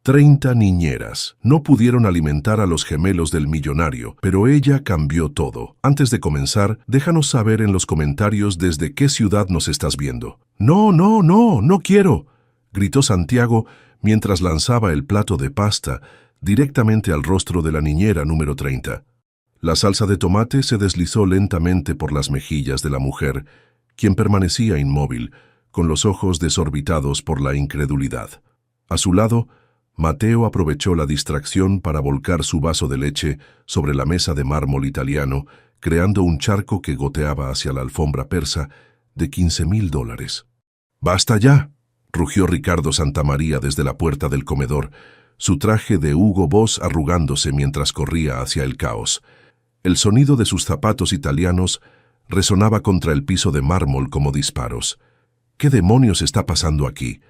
30 niñeras. No pudieron alimentar a los gemelos del millonario, pero ella cambió todo. Antes de comenzar, déjanos saber en los comentarios desde qué ciudad nos estás viendo. No, no, no, no quiero, gritó Santiago mientras lanzaba el plato de pasta directamente al rostro de la niñera número 30. La salsa de tomate se deslizó lentamente por las mejillas de la mujer, quien permanecía inmóvil, con los ojos desorbitados por la incredulidad. A su lado, Mateo aprovechó la distracción para volcar su vaso de leche sobre la mesa de mármol italiano, creando un charco que goteaba hacia la alfombra persa de $15,000. «¡Basta ya!», rugió Ricardo Santamaría desde la puerta del comedor, su traje de Hugo Boss arrugándose mientras corría hacia el caos. El sonido de sus zapatos italianos resonaba contra el piso de mármol como disparos. ¿Qué demonios está pasando aquí?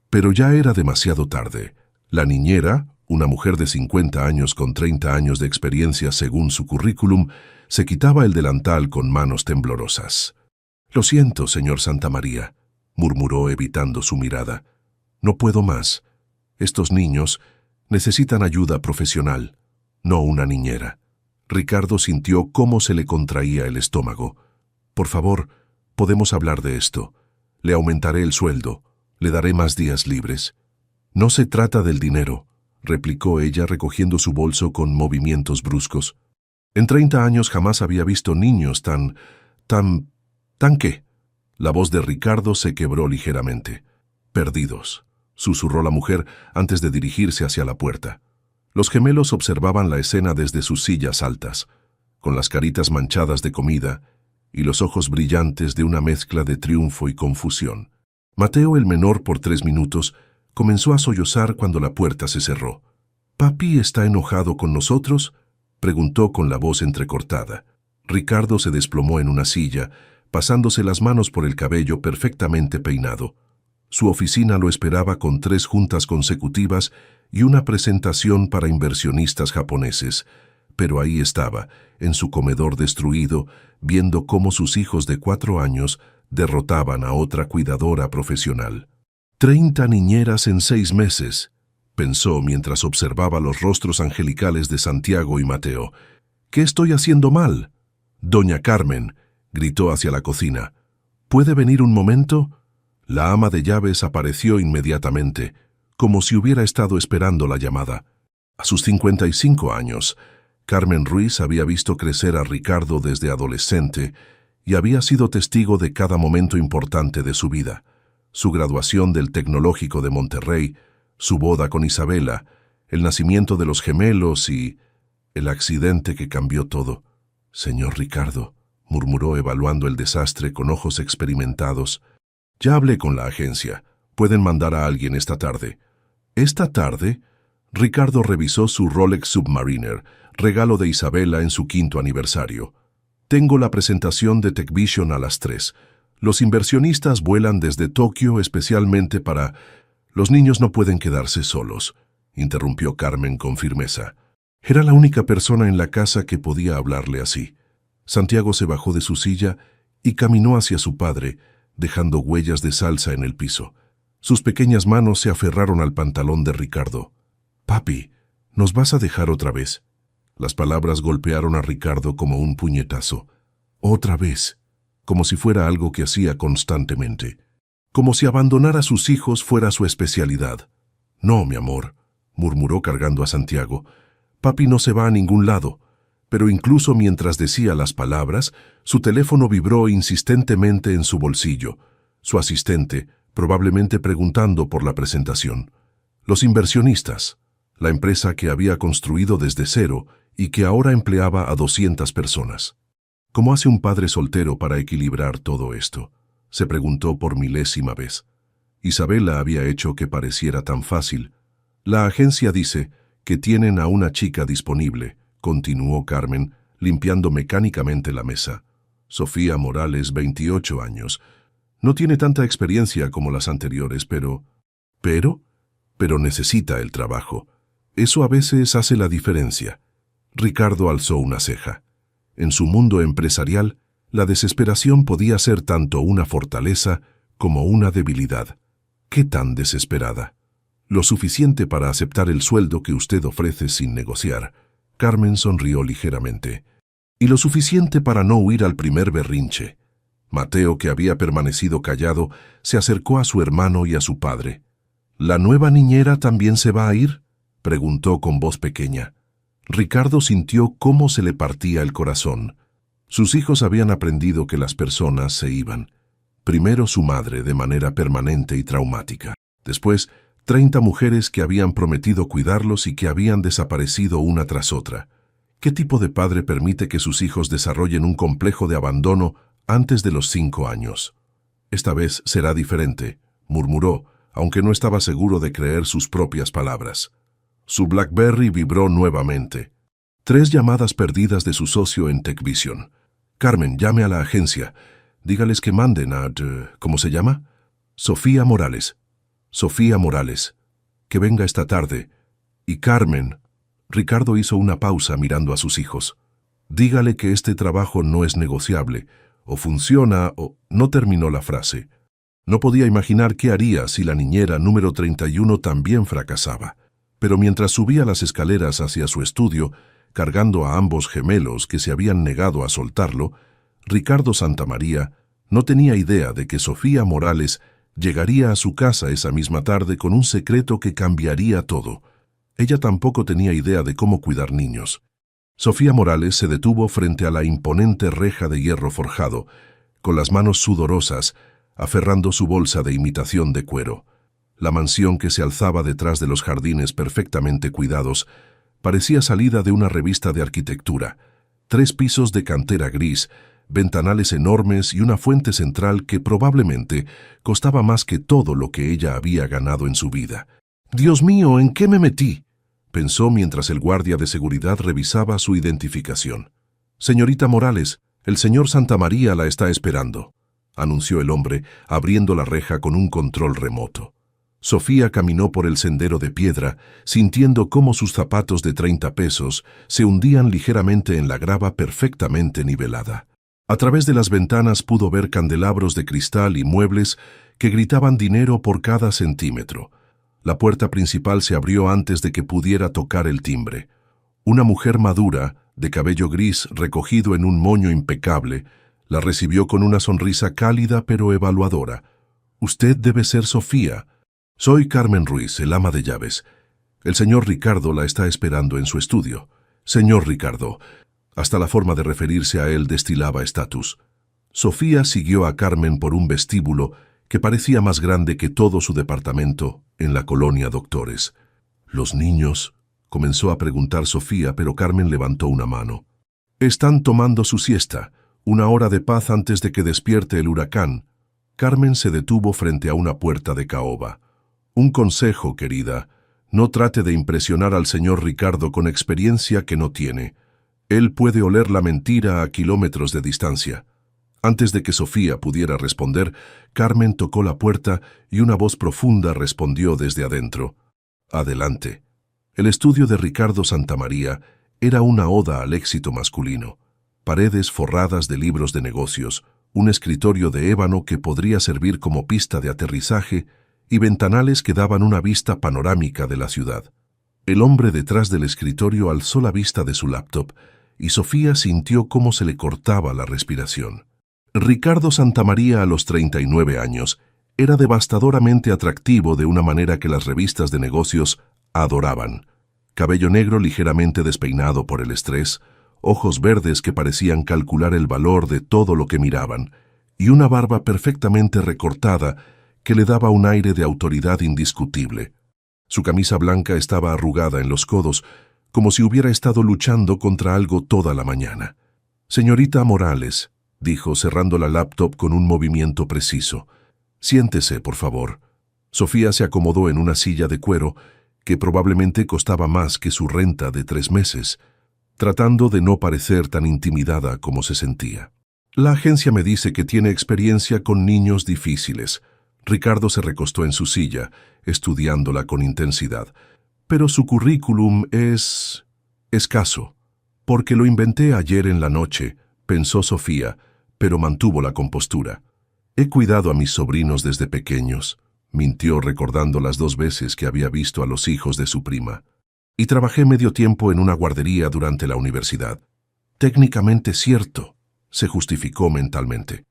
Pero ya era demasiado tarde. La niñera, una mujer de 50 años con 30 años de experiencia según su currículum, se quitaba el delantal con manos temblorosas. «Lo siento, señor Santamaría», murmuró evitando su mirada. «No puedo más. Estos niños necesitan ayuda profesional, no una niñera». Ricardo sintió cómo se le contraía el estómago. «Por favor, podemos hablar de esto. Le aumentaré el sueldo. Le daré más días libres». «No se trata del dinero», replicó ella recogiendo su bolso con movimientos bruscos. En 30 años jamás había visto niños tan ¿qué? La voz de Ricardo se quebró ligeramente. «Perdidos», susurró la mujer antes de dirigirse hacia la puerta. Los gemelos observaban la escena desde sus sillas altas, con las caritas manchadas de comida y los ojos brillantes de una mezcla de triunfo y confusión. Mateo, el menor por 3 minutos, comenzó a sollozar cuando la puerta se cerró. «¿Papi está enojado con nosotros?», preguntó con la voz entrecortada. Ricardo se desplomó en una silla, pasándose las manos por el cabello perfectamente peinado. Su oficina lo esperaba con 3 juntas consecutivas y una presentación para inversionistas japoneses, pero ahí estaba, en su comedor destruido, viendo cómo sus hijos de 4 años derrotaban a otra cuidadora profesional. 30 niñeras en 6 meses, pensó mientras observaba los rostros angelicales de Santiago y Mateo. «¿Qué estoy haciendo mal?». «Doña Carmen», gritó hacia la cocina. «¿Puede venir un momento?». La ama de llaves apareció inmediatamente, como si hubiera estado esperando la llamada. A sus 55 años, Carmen Ruiz había visto crecer a Ricardo desde adolescente y había sido testigo de cada momento importante de su vida. Su graduación del Tecnológico de Monterrey, su boda con Isabela, el nacimiento de los gemelos y el accidente que cambió todo. «Señor Ricardo», murmuró evaluando el desastre con ojos experimentados. «Ya hablé con la agencia. Pueden mandar a alguien esta tarde». «¿Esta tarde?». Ricardo revisó su Rolex Submariner, regalo de Isabela en su 5º aniversario. «Tengo la presentación de TechVision a las 3. Los inversionistas vuelan desde Tokio especialmente para...». «Los niños no pueden quedarse solos», interrumpió Carmen con firmeza. Era la única persona en la casa que podía hablarle así. Santiago se bajó de su silla y caminó hacia su padre, dejando huellas de salsa en el piso. Sus pequeñas manos se aferraron al pantalón de Ricardo. «Papi, ¿nos vas a dejar otra vez?». Las palabras golpearon a Ricardo como un puñetazo. «Otra vez», como si fuera algo que hacía constantemente. Como si abandonar a sus hijos fuera su especialidad. «No, mi amor», murmuró cargando a Santiago. «Papi no se va a ningún lado». Pero incluso mientras decía las palabras, su teléfono vibró insistentemente en su bolsillo. Su asistente, probablemente preguntando por la presentación. Los inversionistas, la empresa que había construido desde cero y que ahora empleaba a 200 personas. ¿Cómo hace un padre soltero para equilibrar todo esto?, se preguntó por milésima vez. Isabela había hecho que pareciera tan fácil. La agencia dice que tienen a una chica disponible, continuó Carmen, limpiando mecánicamente la mesa. Sofía Morales, 28 años. No tiene tanta experiencia como las anteriores, pero necesita el trabajo. Eso a veces hace la diferencia. Ricardo alzó una ceja. En su mundo empresarial, la desesperación podía ser tanto una fortaleza como una debilidad. ¿Qué tan desesperada? Lo suficiente para aceptar el sueldo que usted ofrece sin negociar. Carmen sonrió ligeramente. Y lo suficiente para no huir al primer berrinche. Mateo, que había permanecido callado, se acercó a su hermano y a su padre. ¿La nueva niñera también se va a ir?, preguntó con voz pequeña. Ricardo sintió cómo se le partía el corazón. Sus hijos habían aprendido que las personas se iban. Primero su madre, de manera permanente y traumática. Después, 30 mujeres que habían prometido cuidarlos y que habían desaparecido una tras otra. ¿Qué tipo de padre permite que sus hijos desarrollen un complejo de abandono antes de los 5 años? Esta vez será diferente, murmuró, aunque no estaba seguro de creer sus propias palabras. Su BlackBerry vibró nuevamente. 3 llamadas perdidas de su socio en TechVision. Carmen, llame a la agencia. Dígales que manden a... ¿Cómo se llama? Sofía Morales. Sofía Morales. Que venga esta tarde. Y Carmen... Ricardo hizo una pausa mirando a sus hijos. Dígale que este trabajo no es negociable. O funciona o... No terminó la frase. No podía imaginar qué haría si la niñera número 31 también fracasaba. Pero mientras subía las escaleras hacia su estudio, cargando a ambos gemelos que se habían negado a soltarlo, Ricardo Santamaría no tenía idea de que Sofía Morales llegaría a su casa esa misma tarde con un secreto que cambiaría todo. Ella tampoco tenía idea de cómo cuidar niños. Sofía Morales se detuvo frente a la imponente reja de hierro forjado, con las manos sudorosas, aferrando su bolsa de imitación de cuero. La mansión que se alzaba detrás de los jardines perfectamente cuidados parecía salida de una revista de arquitectura. 3 pisos de cantera gris, ventanales enormes y una fuente central que probablemente costaba más que todo lo que ella había ganado en su vida. «Dios mío, ¿en qué me metí?», pensó mientras el guardia de seguridad revisaba su identificación. «Señorita Morales, el señor Santamaría la está esperando», anunció el hombre, abriendo la reja con un control remoto. Sofía caminó por el sendero de piedra, sintiendo cómo sus zapatos de 30 pesos se hundían ligeramente en la grava perfectamente nivelada. A través de las ventanas pudo ver candelabros de cristal y muebles que gritaban dinero por cada centímetro. La puerta principal se abrió antes de que pudiera tocar el timbre. Una mujer madura, de cabello gris recogido en un moño impecable, la recibió con una sonrisa cálida pero evaluadora. «Usted debe ser Sofía». «Soy Carmen Ruiz, el ama de llaves. El señor Ricardo la está esperando en su estudio». «Señor Ricardo». Hasta la forma de referirse a él destilaba estatus. Sofía siguió a Carmen por un vestíbulo que parecía más grande que todo su departamento en la colonia Doctores. «¿Los niños?», comenzó a preguntar Sofía, pero Carmen levantó una mano. «Están tomando su siesta, una hora de paz antes de que despierte el huracán». Carmen se detuvo frente a una puerta de caoba. «Un consejo, querida. No trate de impresionar al señor Ricardo con experiencia que no tiene. Él puede oler la mentira a kilómetros de distancia». Antes de que Sofía pudiera responder, Carmen tocó la puerta y una voz profunda respondió desde adentro. «Adelante». El estudio de Ricardo Santamaría era una oda al éxito masculino. Paredes forradas de libros de negocios, un escritorio de ébano que podría servir como pista de aterrizaje y ventanales que daban una vista panorámica de la ciudad. El hombre detrás del escritorio alzó la vista de su laptop y Sofía sintió cómo se le cortaba la respiración. Ricardo Santamaría, a los 39 años, era devastadoramente atractivo de una manera que las revistas de negocios adoraban. Cabello negro ligeramente despeinado por el estrés, ojos verdes que parecían calcular el valor de todo lo que miraban, y una barba perfectamente recortada que le daba un aire de autoridad indiscutible. Su camisa blanca estaba arrugada en los codos, como si hubiera estado luchando contra algo toda la mañana. «Señorita Morales», dijo cerrando la laptop con un movimiento preciso. «Siéntese, por favor». Sofía se acomodó en una silla de cuero que probablemente costaba más que su renta de 3 meses, tratando de no parecer tan intimidada como se sentía. «La agencia me dice que tiene experiencia con niños difíciles». Ricardo se recostó en su silla, estudiándola con intensidad. «Pero su currículum es... escaso». «Porque lo inventé ayer en la noche», pensó Sofía, pero mantuvo la compostura. «He cuidado a mis sobrinos desde pequeños. mintió recordando las 2 veces que había visto a los hijos de su prima. Y trabajé medio tiempo en una guardería durante la universidad. Técnicamente cierto, se justificó mentalmente.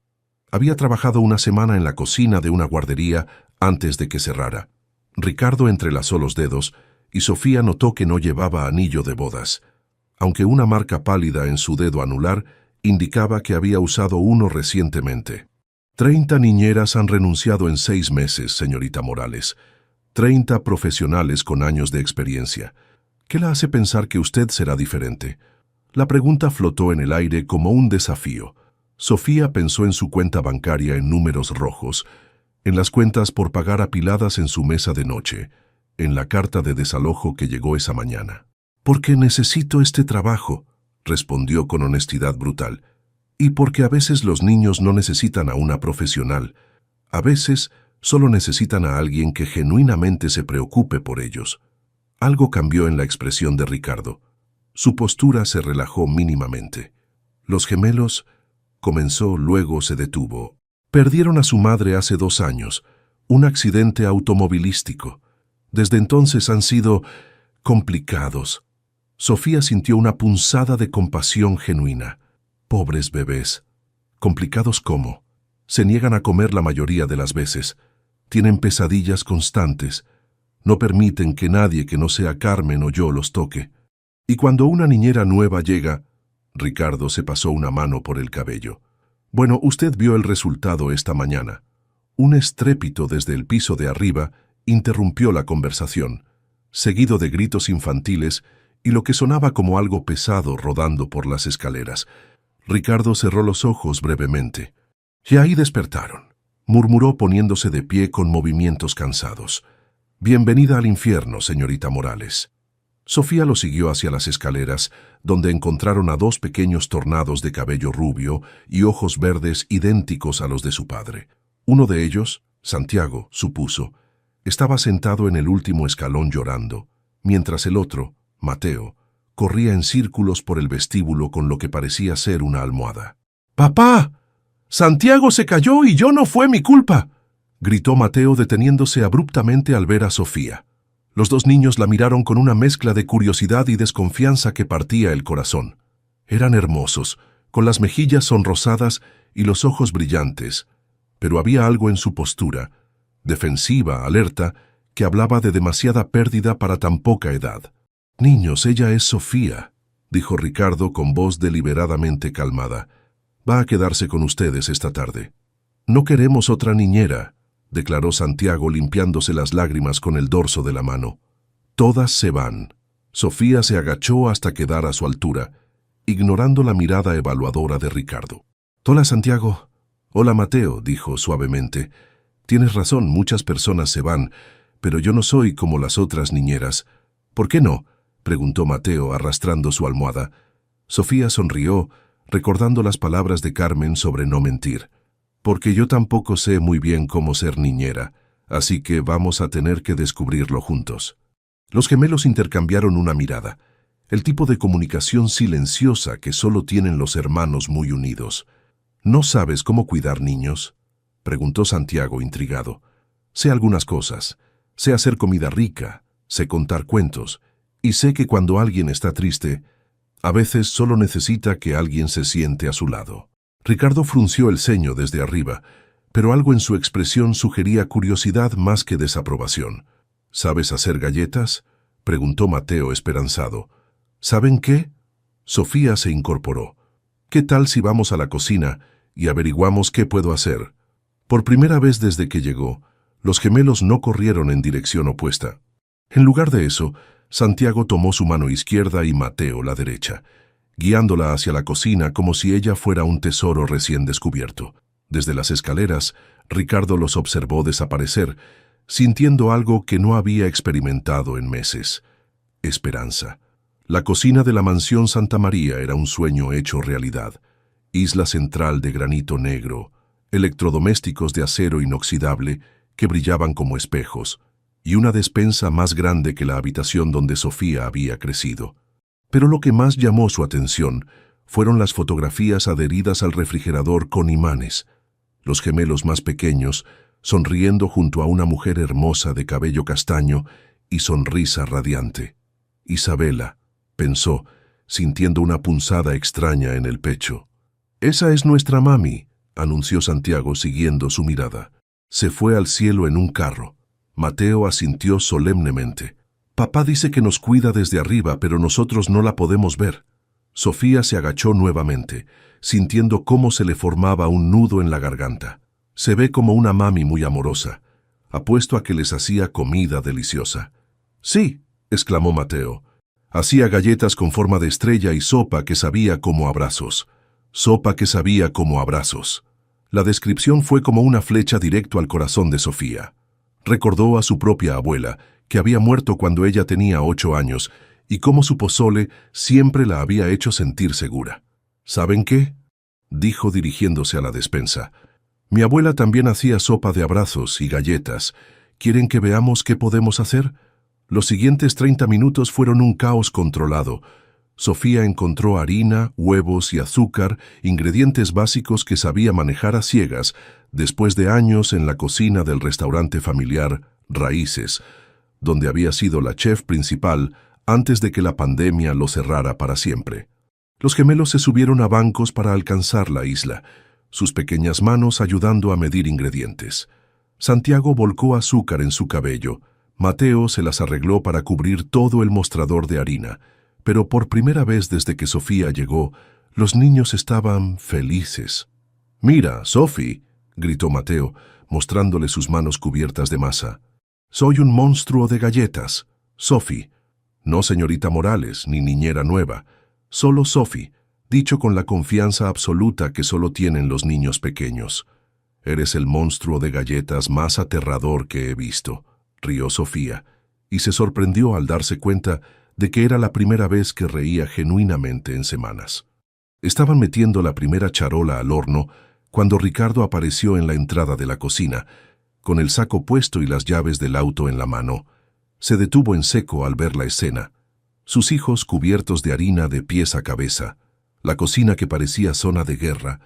Había trabajado una semana en la cocina de una guardería antes de que cerrara. Ricardo entrelazó los dedos y Sofía notó que no llevaba anillo de bodas, aunque una marca pálida en su dedo anular indicaba que había usado uno recientemente. 30 niñeras han renunciado en 6 meses, señorita Morales. 30 profesionales con años de experiencia. ¿Qué la hace pensar que usted será diferente? La pregunta flotó en el aire como un desafío. Sofía pensó en su cuenta bancaria en números rojos, en las cuentas por pagar apiladas en su mesa de noche, en la carta de desalojo que llegó esa mañana. «Porque necesito este trabajo», respondió con honestidad brutal. «Y porque a veces los niños no necesitan a una profesional. A veces solo necesitan a alguien que genuinamente se preocupe por ellos». Algo cambió en la expresión de Ricardo. Su postura se relajó mínimamente. Los gemelos, comenzó, luego se detuvo. Perdieron a su madre hace 2 años, un accidente automovilístico. Desde entonces han sido complicados. Sofía sintió una punzada de compasión genuina. Pobres bebés. ¿Complicados cómo? Se niegan a comer la mayoría de las veces. Tienen pesadillas constantes. No permiten que nadie que no sea Carmen o yo los toque. Y cuando una niñera nueva llega, Ricardo se pasó una mano por el cabello. Bueno, usted vio el resultado esta mañana. Un estrépito desde el piso de arriba interrumpió la conversación, seguido de gritos infantiles y lo que sonaba como algo pesado rodando por las escaleras. Ricardo cerró los ojos brevemente. Y ahí despertaron, murmuró poniéndose de pie con movimientos cansados. Bienvenida al infierno, señorita Morales. Sofía lo siguió hacia las escaleras, donde encontraron a 2 pequeños tornados de cabello rubio y ojos verdes idénticos a los de su padre. Uno de ellos, Santiago, supuso, estaba sentado en el último escalón llorando, mientras el otro, Mateo, corría en círculos por el vestíbulo con lo que parecía ser una almohada. «¡Papá! Santiago se cayó y yo no fue mi culpa», gritó Mateo deteniéndose abruptamente al ver a Sofía. Los 2 niños la miraron con una mezcla de curiosidad y desconfianza que partía el corazón. Eran hermosos, con las mejillas sonrosadas y los ojos brillantes, pero había algo en su postura, defensiva, alerta, que hablaba de demasiada pérdida para tan poca edad. «Niños, ella es Sofía», dijo Ricardo con voz deliberadamente calmada. «Va a quedarse con ustedes esta tarde». «No queremos otra niñera», declaró Santiago limpiándose las lágrimas con el dorso de la mano. «Todas se van». Sofía se agachó hasta quedar a su altura, ignorando la mirada evaluadora de Ricardo. «Hola, Santiago». «Hola, Mateo», dijo suavemente. «Tienes razón, muchas personas se van, pero yo no soy como las otras niñeras». «¿Por qué no?», preguntó Mateo arrastrando su almohada. Sofía sonrió, recordando las palabras de Carmen sobre no mentir. «Porque yo tampoco sé muy bien cómo ser niñera, así que vamos a tener que descubrirlo juntos». Los gemelos intercambiaron una mirada, el tipo de comunicación silenciosa que solo tienen los hermanos muy unidos. «¿No sabes cómo cuidar niños?», preguntó Santiago intrigado. «Sé algunas cosas. Sé hacer comida rica, sé contar cuentos, y sé que cuando alguien está triste, a veces solo necesita que alguien se siente a su lado». Ricardo frunció el ceño desde arriba, pero algo en su expresión sugería curiosidad más que desaprobación. «¿Sabes hacer galletas?», preguntó Mateo esperanzado. «¿Saben qué?». Sofía se incorporó. «¿Qué tal si vamos a la cocina y averiguamos qué puedo hacer?». Por primera vez desde que llegó, los gemelos no corrieron en dirección opuesta. En lugar de eso, Santiago tomó su mano izquierda y Mateo la derecha, guiándola hacia la cocina como si ella fuera un tesoro recién descubierto. Desde las escaleras, Ricardo los observó desaparecer, sintiendo algo que no había experimentado en meses: esperanza. La cocina de la mansión Santa María era un sueño hecho realidad. Isla central de granito negro, electrodomésticos de acero inoxidable que brillaban como espejos, y una despensa más grande que la habitación donde Sofía había crecido. Pero lo que más llamó su atención fueron las fotografías adheridas al refrigerador con imanes. Los gemelos más pequeños sonriendo junto a una mujer hermosa de cabello castaño y sonrisa radiante. Isabela, pensó, sintiendo una punzada extraña en el pecho. «Esa es nuestra mami», anunció Santiago siguiendo su mirada. Se fue al cielo en un carro. Mateo asintió solemnemente. «Papá dice que nos cuida desde arriba, pero nosotros no la podemos ver». Sofía se agachó nuevamente, sintiendo cómo se le formaba un nudo en la garganta. «Se ve como una mami muy amorosa. Apuesto a que les hacía comida deliciosa». «Sí», exclamó Mateo. «Hacía galletas con forma de estrella y sopa que sabía como abrazos. Sopa que sabía como abrazos». La descripción fue como una flecha directo al corazón de Sofía. Recordó a su propia abuela, que había muerto cuando ella tenía 8 años, y cómo su pozole siempre la había hecho sentir segura. «¿Saben qué?», dijo dirigiéndose a la despensa. «Mi abuela también hacía sopa de abrazos y galletas. ¿Quieren que veamos qué podemos hacer?». Los siguientes 30 minutos fueron un caos controlado. Sofía encontró harina, huevos y azúcar, ingredientes básicos que sabía manejar a ciegas, después de años en la cocina del restaurante familiar Raíces, donde había sido la chef principal antes de que la pandemia lo cerrara para siempre. Los gemelos se subieron a bancos para alcanzar la isla, sus pequeñas manos ayudando a medir ingredientes. Santiago volcó azúcar en su cabello. Mateo se las arregló para cubrir todo el mostrador de harina, pero por primera vez desde que Sofía llegó, los niños estaban felices. «Mira, Sophie», gritó Mateo, mostrándole sus manos cubiertas de masa. «Soy un monstruo de galletas, Sophie. No señorita Morales, ni niñera nueva, solo Sophie, dicho con la confianza absoluta que solo tienen los niños pequeños. Eres el monstruo de galletas más aterrador que he visto», rió Sofía, y se sorprendió al darse cuenta de que era la primera vez que reía genuinamente en semanas. Estaban metiendo la primera charola al horno cuando Ricardo apareció en la entrada de la cocina, con el saco puesto y las llaves del auto en la mano. Se detuvo en seco al ver la escena. Sus hijos cubiertos de harina de pies a cabeza, la cocina que parecía zona de guerra,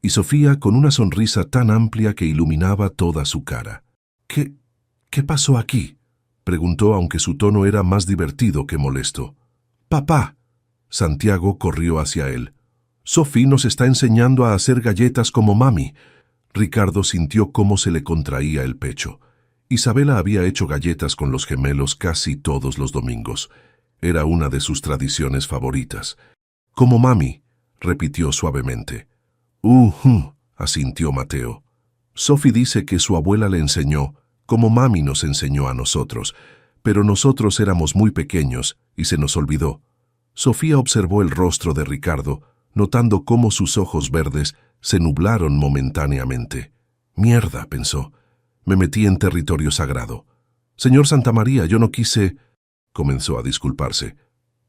y Sofía con una sonrisa tan amplia que iluminaba toda su cara. ¿Qué pasó aquí?», preguntó, aunque su tono era más divertido que molesto. «Papá». Santiago corrió hacia él. «Sophie nos está enseñando a hacer galletas como mami». Ricardo sintió cómo se le contraía el pecho. Isabela había hecho galletas con los gemelos casi todos los domingos. Era una de sus tradiciones favoritas. «Como mami», repitió suavemente. Asintió Mateo. «Sophie dice que su abuela le enseñó, como mami nos enseñó a nosotros, pero nosotros éramos muy pequeños y se nos olvidó». Sofía observó el rostro de Ricardo, notando cómo sus ojos verdes se nublaron momentáneamente. «Mierda», pensó, «me metí en territorio sagrado». «Señor Santamaría, yo no quise...» comenzó a disculparse.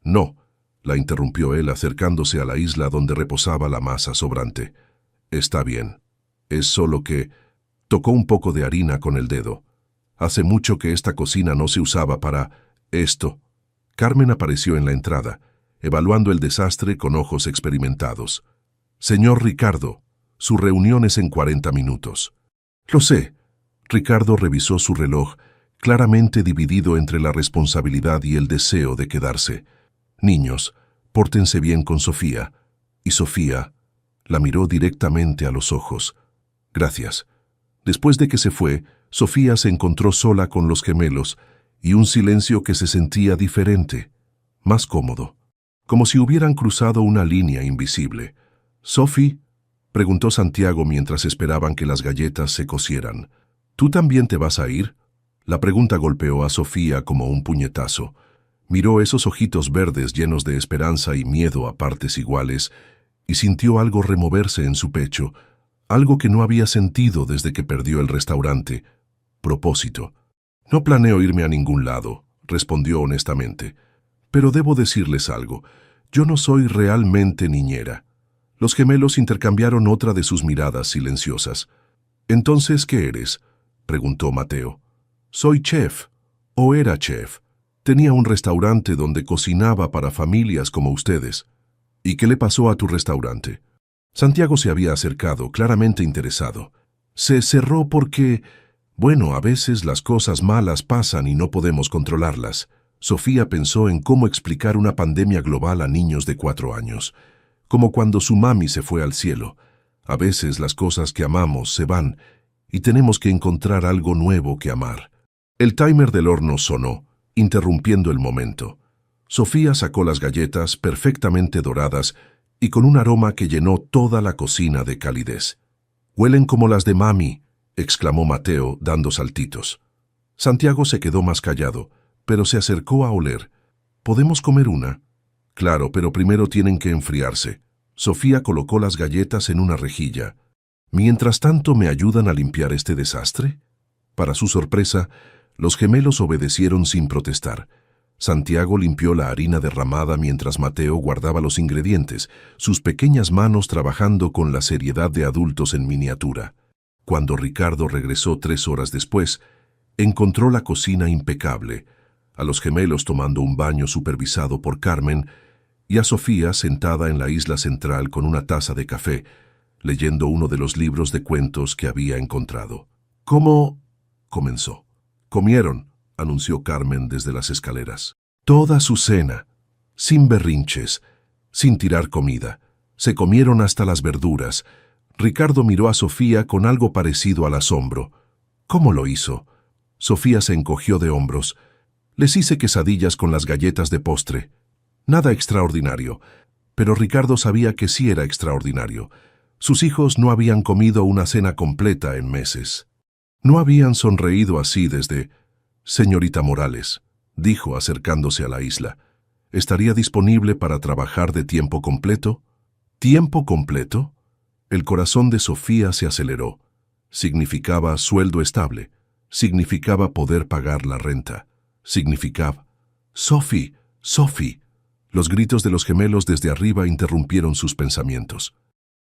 «No», la interrumpió él acercándose a la isla donde reposaba la masa sobrante. «Está bien. Es solo que...» Tocó un poco de harina con el dedo. «Hace mucho que esta cocina no se usaba para esto». Carmen apareció en la entrada, evaluando el desastre con ojos experimentados. «Señor Ricardo, su reunión es en 40 minutos». «Lo sé». Ricardo revisó su reloj, claramente dividido entre la responsabilidad y el deseo de quedarse. «Niños, pórtense bien con Sofía». Y Sofía la miró directamente a los ojos. «Gracias». Después de que se fue, Sofía se encontró sola con los gemelos y un silencio que se sentía diferente, más cómodo, como si hubieran cruzado una línea invisible. «Sophie», preguntó Santiago mientras esperaban que las galletas se cocieran. «¿Tú también te vas a ir?». La pregunta golpeó a Sofía como un puñetazo. Miró esos ojitos verdes llenos de esperanza y miedo a partes iguales y sintió algo removerse en su pecho, algo que no había sentido desde que perdió el restaurante. Propósito. «No planeo irme a ningún lado», respondió honestamente. «Pero debo decirles algo. Yo no soy realmente niñera». Los gemelos intercambiaron otra de sus miradas silenciosas. «¿Entonces qué eres?», preguntó Mateo. «Soy chef, o era chef. Tenía un restaurante donde cocinaba para familias como ustedes». «¿Y qué le pasó a tu restaurante?». Santiago se había acercado, claramente interesado. «Se cerró porque...» Bueno, a veces las cosas malas pasan y no podemos controlarlas. Sofía pensó en cómo explicar una pandemia global a niños de 4 años, como cuando su mami se fue al cielo. A veces las cosas que amamos se van y tenemos que encontrar algo nuevo que amar. El timer del horno sonó, interrumpiendo el momento. Sofía sacó las galletas perfectamente doradas y con un aroma que llenó toda la cocina de calidez. «Huelen como las de mami», exclamó Mateo, dando saltitos. Santiago se quedó más callado, pero se acercó a oler. «¿Podemos comer una?» «Claro, pero primero tienen que enfriarse». Sofía colocó las galletas en una rejilla. «Mientras tanto, ¿me ayudan a limpiar este desastre?» Para su sorpresa, los gemelos obedecieron sin protestar. Santiago limpió la harina derramada mientras Mateo guardaba los ingredientes, sus pequeñas manos trabajando con la seriedad de adultos en miniatura. Cuando Ricardo regresó 3 horas después, encontró la cocina impecable, a los gemelos tomando un baño supervisado por Carmen y a Sofía sentada en la isla central con una taza de café, leyendo uno de los libros de cuentos que había encontrado. «¿Cómo?» comenzó. «Comieron», anunció Carmen desde las escaleras. «Toda su cena, sin berrinches, sin tirar comida. Se comieron hasta las verduras». Ricardo miró a Sofía con algo parecido al asombro. «¿Cómo lo hizo?» Sofía se encogió de hombros. «Les hice quesadillas con las galletas de postre. Nada extraordinario». Pero Ricardo sabía que sí era extraordinario. Sus hijos no habían comido una cena completa en meses. No habían sonreído así desde... «Señorita Morales», dijo acercándose a la isla, «¿estaría disponible para trabajar de tiempo completo?» ¿Tiempo completo? El corazón de Sofía se aceleró. Significaba sueldo estable. Significaba poder pagar la renta. Significaba... «Sophie, Sophie». Los gritos de los gemelos desde arriba interrumpieron sus pensamientos.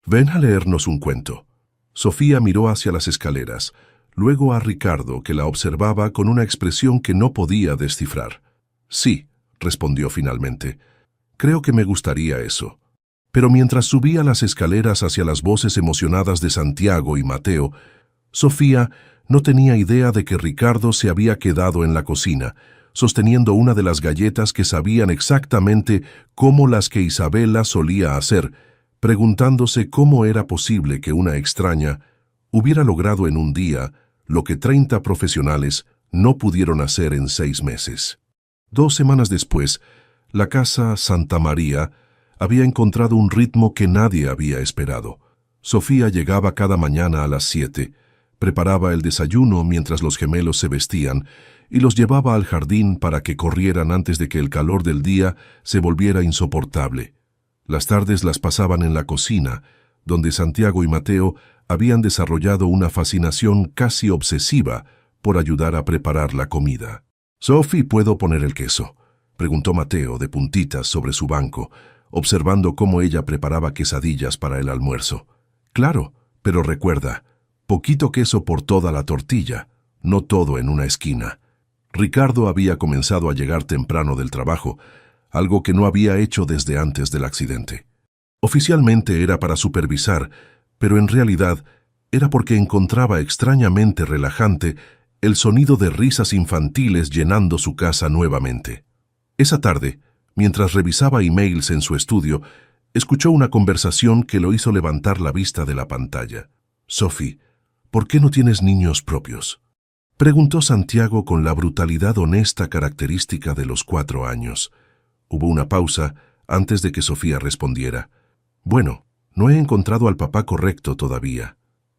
«Ven a leernos un cuento». Sofía miró hacia las escaleras, luego a Ricardo, que la observaba con una expresión que no podía descifrar. «Sí», respondió finalmente. «Creo que me gustaría eso». Pero mientras subía las escaleras hacia las voces emocionadas de Santiago y Mateo, Sofía no tenía idea de que Ricardo se había quedado en la cocina, sosteniendo una de las galletas que sabían exactamente como las que Isabela solía hacer, preguntándose cómo era posible que una extraña hubiera logrado en un día lo que 30 profesionales no pudieron hacer en 6 meses. 2 semanas después, la casa Santa María había encontrado un ritmo que nadie había esperado. Sofía llegaba cada mañana a las 7, preparaba el desayuno mientras los gemelos se vestían y los llevaba al jardín para que corrieran antes de que el calor del día se volviera insoportable. Las tardes las pasaban en la cocina, donde Santiago y Mateo habían desarrollado una fascinación casi obsesiva por ayudar a preparar la comida. «Sophie, ¿puedo poner el queso?», preguntó Mateo de puntitas sobre su banco, observando cómo ella preparaba quesadillas para el almuerzo. «Claro, pero recuerda, poquito queso por toda la tortilla, no todo en una esquina». Ricardo había comenzado a llegar temprano del trabajo, algo que no había hecho desde antes del accidente. Oficialmente era para supervisar, pero en realidad era porque encontraba extrañamente relajante el sonido de risas infantiles llenando su casa nuevamente. Esa tarde, mientras revisaba emails en su estudio, escuchó una conversación que lo hizo levantar la vista de la pantalla. «Sophie, ¿por qué no tienes niños propios?», preguntó Santiago con la brutalidad honesta característica de los 4 años. Hubo una pausa antes de que Sofía respondiera. «Bueno, no he encontrado al papá correcto todavía».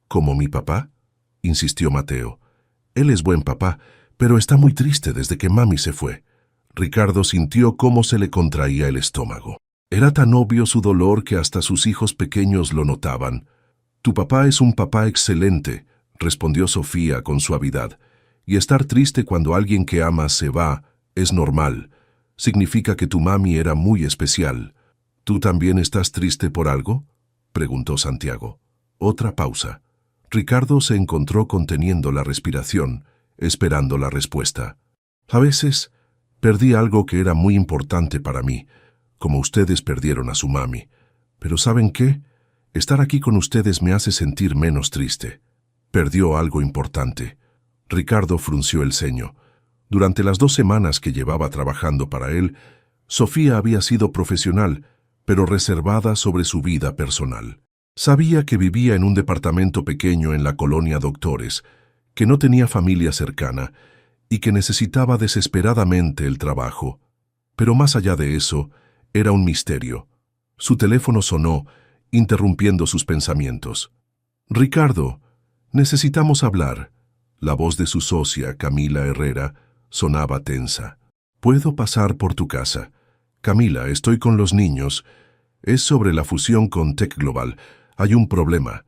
«¿Como mi papá?», insistió Mateo. «Él es buen papá, pero está muy triste desde que mami se fue». Ricardo sintió cómo se le contraía el estómago. Era tan obvio su dolor que hasta sus hijos pequeños lo notaban. «Tu papá es un papá excelente», respondió Sofía con suavidad. «Y estar triste cuando alguien que amas se va es normal. Significa que tu mami era muy especial». «¿Tú también estás triste por algo?», preguntó Santiago. Otra pausa. Ricardo se encontró conteniendo la respiración, esperando la respuesta. «A veces perdí algo que era muy importante para mí, como ustedes perdieron a su mami. Pero ¿saben qué? Estar aquí con ustedes me hace sentir menos triste. Perdió algo importante. Ricardo frunció el ceño. Durante las 2 semanas que llevaba trabajando para él, Sofía había sido profesional, pero reservada sobre su vida personal. Sabía que vivía en un departamento pequeño en la colonia Doctores, que no tenía familia cercana y que necesitaba desesperadamente el trabajo. Pero más allá de eso, era un misterio. Su teléfono sonó, interrumpiendo sus pensamientos. «Ricardo, necesitamos hablar». La voz de su socia, Camila Herrera, sonaba tensa. «¿Puedo pasar por tu casa? Camila, estoy con los niños. Es sobre la fusión con Tech Global. Hay un problema».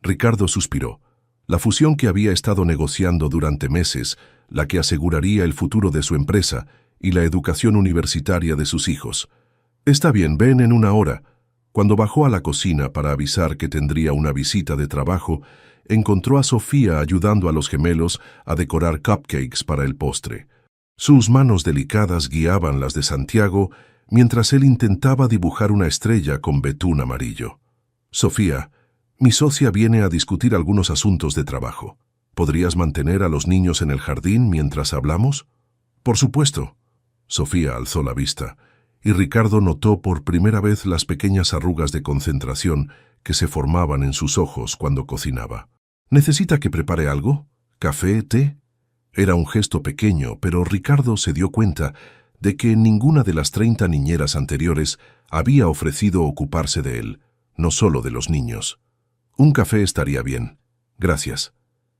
Ricardo suspiró. La fusión que había estado negociando durante meses, la que aseguraría el futuro de su empresa y la educación universitaria de sus hijos. «Está bien, ven en 1 hora». Cuando bajó a la cocina para avisar que tendría una visita de trabajo, encontró a Sofía ayudando a los gemelos a decorar cupcakes para el postre. Sus manos delicadas guiaban las de Santiago mientras él intentaba dibujar una estrella con betún amarillo. «Sofía, mi socia viene a discutir algunos asuntos de trabajo. ¿Podrías mantener a los niños en el jardín mientras hablamos?» «Por supuesto». Sofía alzó la vista, y Ricardo notó por primera vez las pequeñas arrugas de concentración que se formaban en sus ojos cuando cocinaba. «¿Necesita que prepare algo? ¿Café, té?» Era un gesto pequeño, pero Ricardo se dio cuenta de que ninguna de las 30 niñeras anteriores había ofrecido ocuparse de él, no solo de los niños. «Un café estaría bien. Gracias».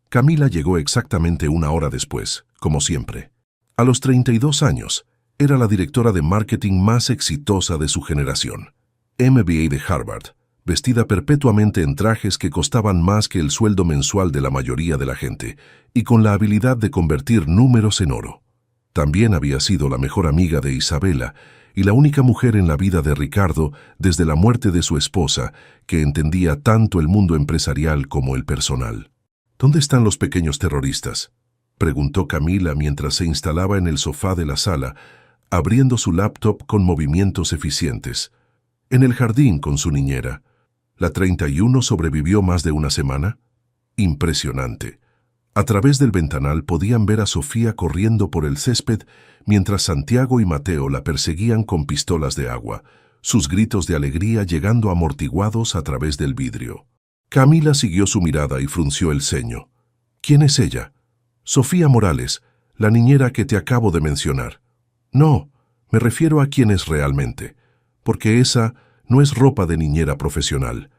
Camila llegó exactamente 1 hora después, como siempre. A los 32 años, era la directora de marketing más exitosa de su generación. MBA de Harvard, vestida perpetuamente en trajes que costaban más que el sueldo mensual de la mayoría de la gente, y con la habilidad de convertir números en oro. También había sido la mejor amiga de Isabela y la única mujer en la vida de Ricardo desde la muerte de su esposa, que entendía tanto el mundo empresarial como el personal. «¿Dónde están los pequeños terroristas?», preguntó Camila mientras se instalaba en el sofá de la sala, abriendo su laptop con movimientos eficientes. «En el jardín con su niñera». ¿La 31 sobrevivió más de 1 semana? Impresionante. A través del ventanal podían ver a Sofía corriendo por el césped mientras Santiago y Mateo la perseguían con pistolas de agua, sus gritos de alegría llegando amortiguados a través del vidrio. Camila siguió su mirada y frunció el ceño. «¿Quién es ella?» «Sofía Morales, la niñera que te acabo de mencionar». «No, me refiero a quién es realmente, porque esa no es ropa de niñera profesional».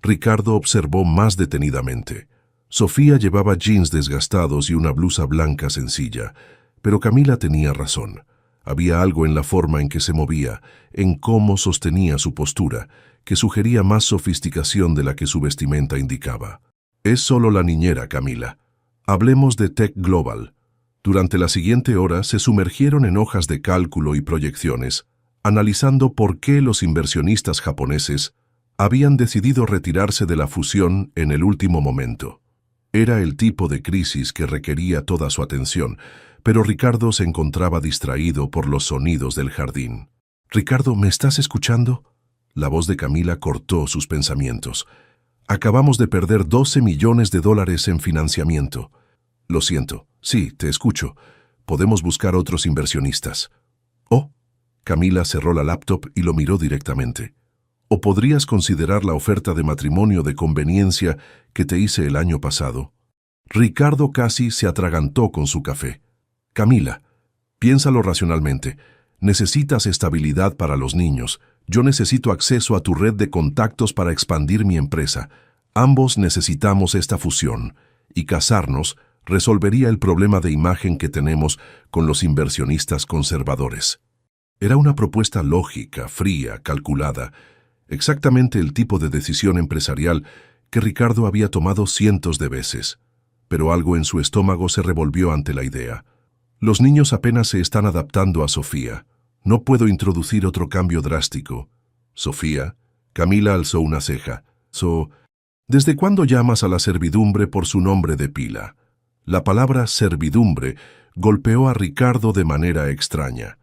Ricardo observó más detenidamente. Sofía llevaba jeans desgastados y una blusa blanca sencilla, pero Camila tenía razón. Había algo en la forma en que se movía, en cómo sostenía su postura, que sugería más sofisticación de la que su vestimenta indicaba. «Es solo la niñera, Camila. Hablemos de Tech Global». Durante la siguiente hora se sumergieron en hojas de cálculo y proyecciones, analizando por qué los inversionistas japoneses habían decidido retirarse de la fusión en el último momento. Era el tipo de crisis que requería toda su atención, pero Ricardo se encontraba distraído por los sonidos del jardín. «Ricardo, ¿me estás escuchando?». La voz de Camila cortó sus pensamientos. «Acabamos de perder $12 millones en financiamiento». «Lo siento. Sí, te escucho. Podemos buscar otros inversionistas». «Oh». Camila cerró la laptop y lo miró directamente. «¿O podrías considerar la oferta de matrimonio de conveniencia que te hice el año pasado?». Ricardo casi se atragantó con su café. «Camila, piénsalo racionalmente. Necesitas estabilidad para los niños. Yo necesito acceso a tu red de contactos para expandir mi empresa. Ambos necesitamos esta fusión. Y casarnos resolvería el problema de imagen que tenemos con los inversionistas conservadores». Era una propuesta lógica, fría, calculada, exactamente el tipo de decisión empresarial que Ricardo había tomado cientos de veces. Pero algo en su estómago se revolvió ante la idea. «Los niños apenas se están adaptando a Sofía. No puedo introducir otro cambio drástico». «Sofía». Camila alzó una ceja. ¿Desde cuándo llamas a la servidumbre por su nombre de pila?» La palabra servidumbre golpeó a Ricardo de manera extraña.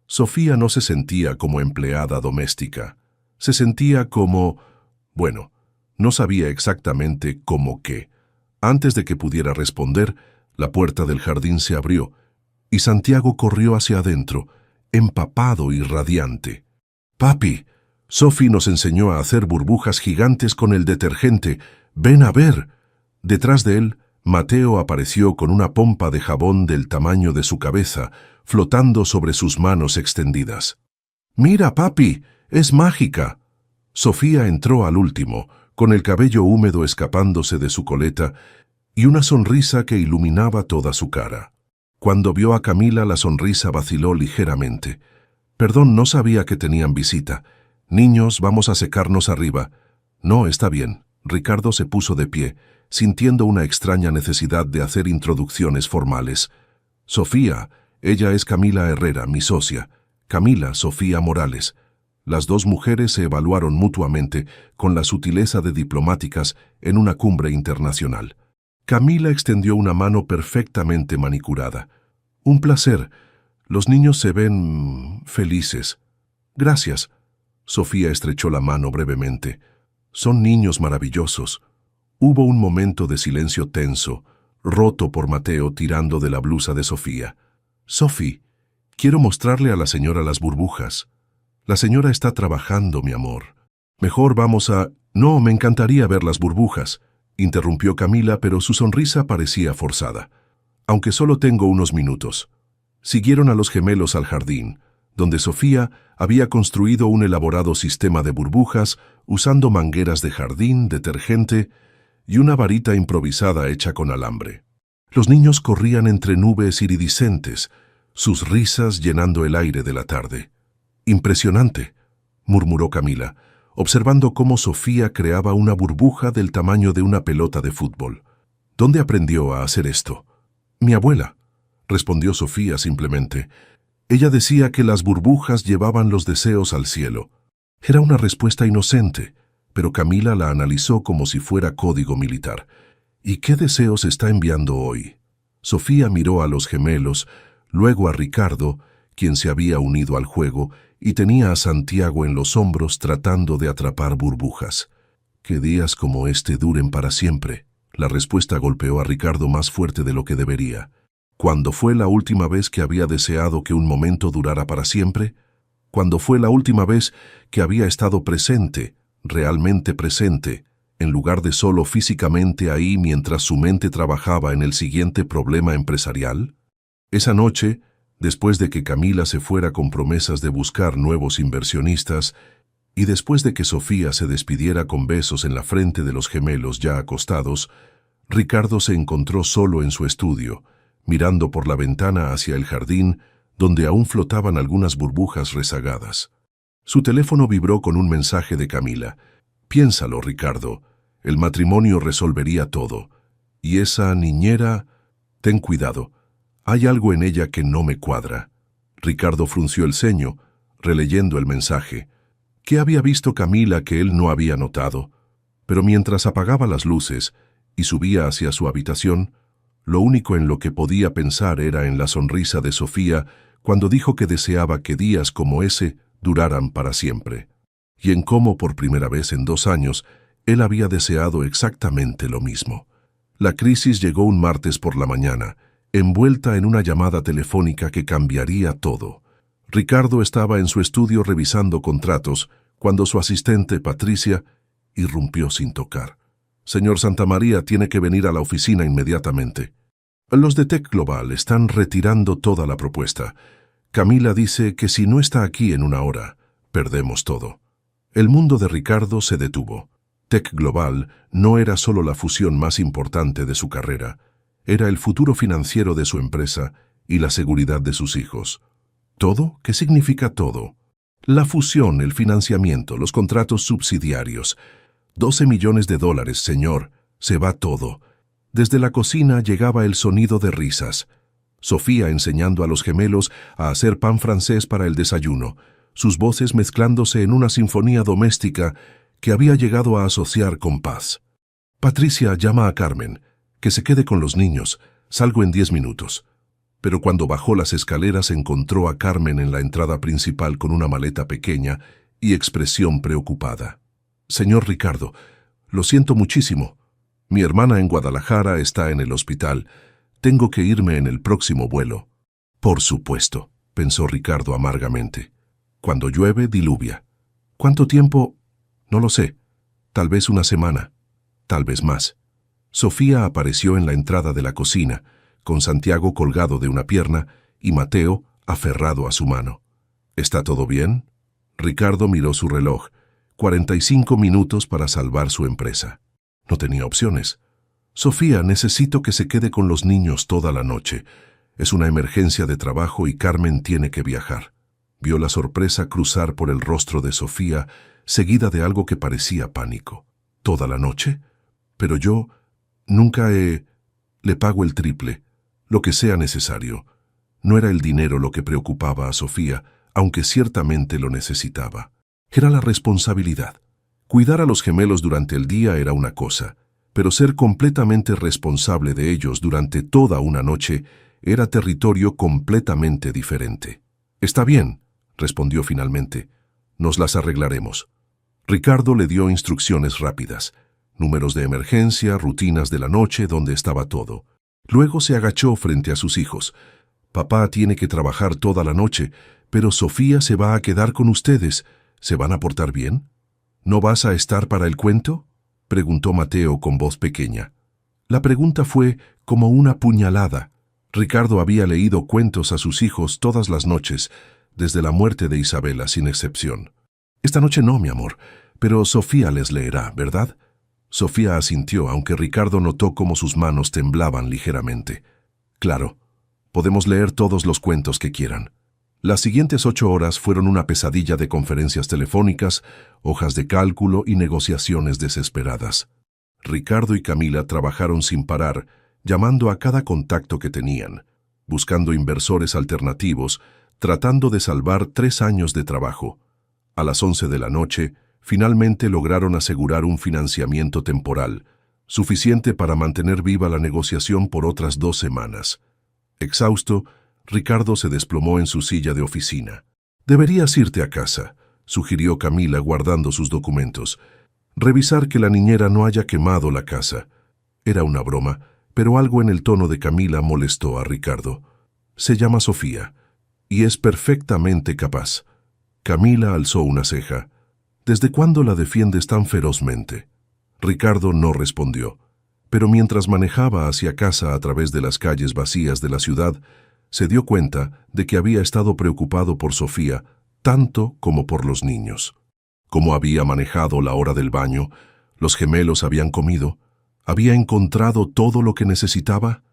Sofía no se sentía como empleada doméstica. Se sentía como... bueno, no sabía exactamente cómo qué. Antes de que pudiera responder, La puerta del jardín se abrió y Santiago corrió hacia adentro, empapado y radiante. «Papi, Sophie nos enseñó a hacer burbujas gigantes con el detergente. Ven a ver». Detrás de él, Mateo apareció con una pompa de jabón del tamaño de su cabeza, flotando sobre sus manos extendidas. «Mira, papi, es mágica». Sofía entró al último, con el cabello húmedo escapándose de su coleta y una sonrisa que iluminaba toda su cara. Cuando vio a Camila, la sonrisa vaciló ligeramente. «Perdón, no sabía que tenían visita. Niños, vamos a secarnos arriba». «No, está bien». Ricardo se puso de pie, sintiendo una extraña necesidad de hacer introducciones formales. «Sofía, ella es Camila Herrera, mi socia. Camila, Sofía Morales». Las dos mujeres se evaluaron mutuamente con la sutileza de diplomáticas en una cumbre internacional. Camila extendió una mano perfectamente manicurada. «Un placer. Los niños se ven felices». «Gracias». Sofía estrechó la mano brevemente. «Son niños maravillosos». Hubo un momento de silencio tenso, roto por Mateo tirando de la blusa de Sofía. «Sophie, quiero mostrarle a la señora las burbujas». «La señora está trabajando, mi amor». «Mejor vamos a...» «No, me encantaría ver las burbujas», interrumpió Camila, pero su sonrisa parecía forzada. «Aunque solo tengo unos minutos». Siguieron a los gemelos al jardín, donde Sofía había construido un elaborado sistema de burbujas usando mangueras de jardín, detergente y una varita improvisada hecha con alambre. Los niños corrían entre nubes iridiscentes, sus risas llenando el aire de la tarde. «Impresionante», murmuró Camila, observando cómo Sofía creaba una burbuja del tamaño de una pelota de fútbol. «¿Dónde aprendió a hacer esto?» «Mi abuela», respondió Sofía simplemente. «Ella decía que las burbujas llevaban los deseos al cielo». Era una respuesta inocente, pero Camila la analizó como si fuera código militar. «¿Y qué deseos está enviando hoy?» Sofía miró a los gemelos, luego a Ricardo, quien se había unido al juego, y tenía a Santiago en los hombros tratando de atrapar burbujas. «Que días como este duren para siempre». La respuesta golpeó a Ricardo más fuerte de lo que debería. ¿Cuándo fue la última vez que había deseado que un momento durara para siempre? ¿Cuándo fue la última vez que había estado presente, realmente presente, en lugar de solo físicamente ahí mientras su mente trabajaba en el siguiente problema empresarial? Esa noche, después de que Camila se fuera con promesas de buscar nuevos inversionistas, y después de que Sofía se despidiera con besos en la frente de los gemelos ya acostados, Ricardo se encontró solo en su estudio, mirando por la ventana hacia el jardín, donde aún flotaban algunas burbujas rezagadas. Su teléfono vibró con un mensaje de Camila. «Piénsalo, Ricardo, el matrimonio resolvería todo. Y esa niñera, ten cuidado, hay algo en ella que no me cuadra». Ricardo frunció el ceño, releyendo el mensaje. ¿Qué había visto Camila que él no había notado? Pero mientras apagaba las luces y subía hacia su habitación, lo único en lo que podía pensar era en la sonrisa de Sofía cuando dijo que deseaba que días como ese duraran para siempre, y en cómo por primera vez en 2 años él había deseado exactamente lo mismo. La crisis llegó un martes por la mañana, envuelta en una llamada telefónica que cambiaría todo. Ricardo estaba en su estudio revisando contratos cuando su asistente, Patricia, irrumpió sin tocar. «Señor Santamaría, tiene que venir a la oficina inmediatamente. Los de Tech Global están retirando toda la propuesta. Camila dice que si no está aquí en 1 hora, perdemos todo». El mundo de Ricardo se detuvo. Tech Global no era solo la fusión más importante de su carrera, era el futuro financiero de su empresa y la seguridad de sus hijos. ¿Todo? ¿Qué significa todo? La fusión, el financiamiento, los contratos subsidiarios. $12 millones, señor. Se va todo. Desde la cocina llegaba el sonido de risas. Sofía enseñando a los gemelos a hacer pan francés para el desayuno, sus voces mezclándose en una sinfonía doméstica que había llegado a asociar con paz. «Patricia, llama a Carmen. Que se quede con los niños. Salgo en 10 minutos». Pero cuando bajó las escaleras encontró a Carmen en la entrada principal con una maleta pequeña y expresión preocupada. «Señor Ricardo, lo siento muchísimo. Mi hermana en Guadalajara está en el hospital. Tengo que irme en el próximo vuelo. Por supuesto, pensó Ricardo amargamente. Cuando llueve, diluvia. ¿Cuánto tiempo? No lo sé. Tal vez una semana. Tal vez más. Sofía apareció en la entrada de la cocina, con Santiago colgado de una pierna y Mateo aferrado a su mano. ¿Está todo bien? Ricardo miró su reloj. 45 minutos para salvar su empresa. No tenía opciones. Sofía, necesito que se quede con los niños toda la noche. Es una emergencia de trabajo y Carmen tiene que viajar. Vio la sorpresa cruzar por el rostro de Sofía, seguida de algo que parecía pánico. ¿Toda la noche? Pero yo nunca he... Le pago el triple, lo que sea necesario. No era el dinero lo que preocupaba a Sofía, aunque ciertamente lo necesitaba. Era la responsabilidad. Cuidar a los gemelos durante el día era una cosa, pero ser completamente responsable de ellos durante toda una noche era territorio completamente diferente. «Está bien», respondió finalmente. «Nos las arreglaremos». Ricardo le dio instrucciones rápidas, números de emergencia, rutinas de la noche, donde estaba todo. Luego se agachó frente a sus hijos. «Papá tiene que trabajar toda la noche, pero Sofía se va a quedar con ustedes. ¿Se van a portar bien? ¿No vas a estar para el cuento?», preguntó Mateo con voz pequeña. La pregunta fue como una puñalada. Ricardo había leído cuentos a sus hijos todas las noches, desde la muerte de Isabela sin excepción. «Esta noche no, mi amor, pero Sofía les leerá, ¿verdad?». Sofía asintió, aunque Ricardo notó cómo sus manos temblaban ligeramente. «Claro, podemos leer todos los cuentos que quieran». Las siguientes 8 horas fueron una pesadilla de conferencias telefónicas, hojas de cálculo y negociaciones desesperadas. Ricardo y Camila trabajaron sin parar, llamando a cada contacto que tenían, buscando inversores alternativos, tratando de salvar 3 años de trabajo. A las 11 de la noche, finalmente lograron asegurar un financiamiento temporal, suficiente para mantener viva la negociación por otras 2 semanas. Exhausto, Ricardo se desplomó en su silla de oficina. «Deberías irte a casa», sugirió Camila guardando sus documentos. «Revisar que la niñera no haya quemado la casa». Era una broma, pero algo en el tono de Camila molestó a Ricardo. «Se llama Sofía, y es perfectamente capaz». Camila alzó una ceja. «¿Desde cuándo la defiendes tan ferozmente?». Ricardo no respondió, pero mientras manejaba hacia casa a través de las calles vacías de la ciudad, se dio cuenta de que había estado preocupado por Sofía tanto como por los niños. Cómo había manejado la hora del baño, los gemelos habían comido, había encontrado todo lo que necesitaba.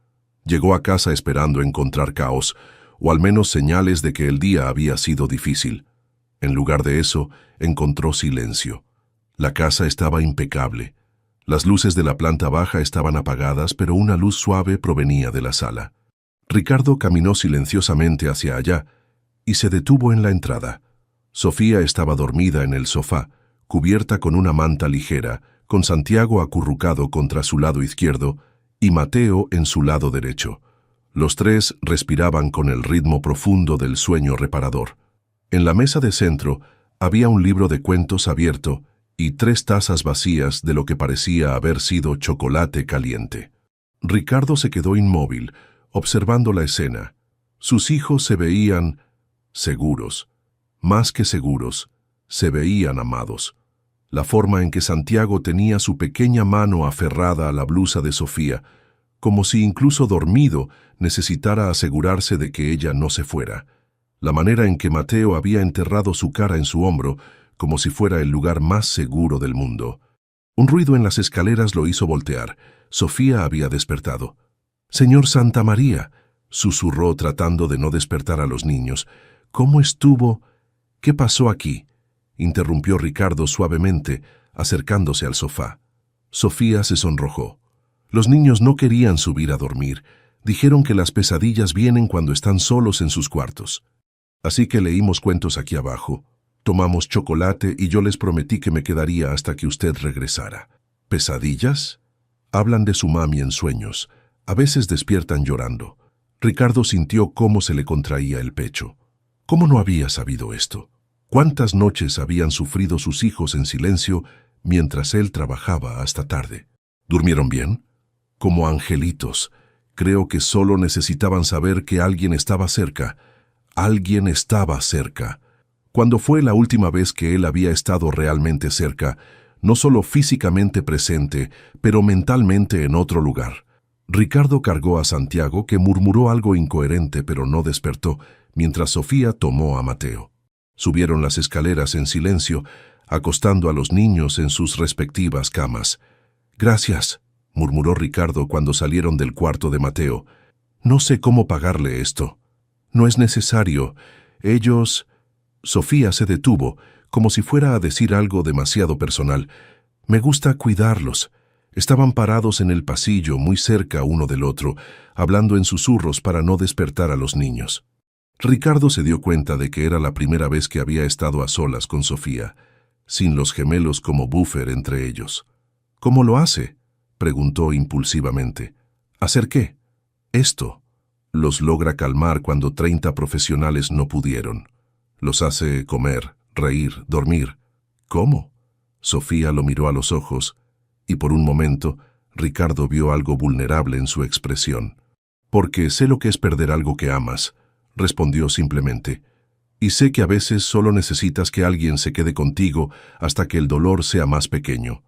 Llegó a casa esperando encontrar caos, o al menos señales de que el día había sido difícil. En lugar de eso, encontró silencio. La casa estaba impecable. Las luces de la planta baja estaban apagadas, pero una luz suave provenía de la sala. Ricardo caminó silenciosamente hacia allá y se detuvo en la entrada. Sofía estaba dormida en el sofá, cubierta con una manta ligera, con Santiago acurrucado contra su lado izquierdo y Mateo en su lado derecho. Los 3 respiraban con el ritmo profundo del sueño reparador. En la mesa de centro había un libro de cuentos abierto y 3 tazas vacías de lo que parecía haber sido chocolate caliente. Ricardo se quedó inmóvil, observando la escena. Sus hijos se veían seguros, más que seguros, se veían amados. La forma en que Santiago tenía su pequeña mano aferrada a la blusa de Sofía, como si incluso dormido necesitara asegurarse de que ella no se fuera. La manera en que Mateo había enterrado su cara en su hombro, como si fuera el lugar más seguro del mundo. Un ruido en las escaleras lo hizo voltear. Sofía había despertado. «Señor Santa María», susurró tratando de no despertar a los niños. «¿Cómo estuvo? ¿Qué pasó aquí?», interrumpió Ricardo suavemente, acercándose al sofá. Sofía se sonrojó. Los niños no querían subir a dormir. Dijeron que las pesadillas vienen cuando están solos en sus cuartos. Así que leímos cuentos aquí abajo. Tomamos chocolate y yo les prometí que me quedaría hasta que usted regresara. ¿Pesadillas? Hablan de su mami en sueños. A veces despiertan llorando. Ricardo sintió cómo se le contraía el pecho. ¿Cómo no había sabido esto? ¿Cuántas noches habían sufrido sus hijos en silencio mientras él trabajaba hasta tarde? ¿Durmieron bien? Como angelitos. Creo que solo necesitaban saber que alguien estaba cerca. Alguien estaba cerca. Cuando fue la última vez que él había estado realmente cerca, no solo físicamente presente, pero mentalmente en otro lugar. Ricardo cargó a Santiago, que murmuró algo incoherente pero no despertó, mientras Sofía tomó a Mateo. Subieron las escaleras en silencio, acostando a los niños en sus respectivas camas. «Gracias», murmuró Ricardo cuando salieron del cuarto de Mateo. «No sé cómo pagarle esto. No es necesario. Ellos...» Sofía se detuvo, como si fuera a decir algo demasiado personal. «Me gusta cuidarlos». Estaban parados en el pasillo, muy cerca uno del otro, hablando en susurros para no despertar a los niños. Ricardo se dio cuenta de que era la primera vez que había estado a solas con Sofía, sin los gemelos como buffer entre ellos. «¿Cómo lo hace?», preguntó impulsivamente. «¿Hacer qué?». «Esto. Los logra calmar cuando 30 profesionales no pudieron. Los hace comer, reír, dormir». «¿Cómo?». Sofía lo miró a los ojos, y por un momento Ricardo vio algo vulnerable en su expresión. «Porque sé lo que es perder algo que amas», respondió simplemente. «Y sé que a veces solo necesitas que alguien se quede contigo hasta que el dolor sea más pequeño».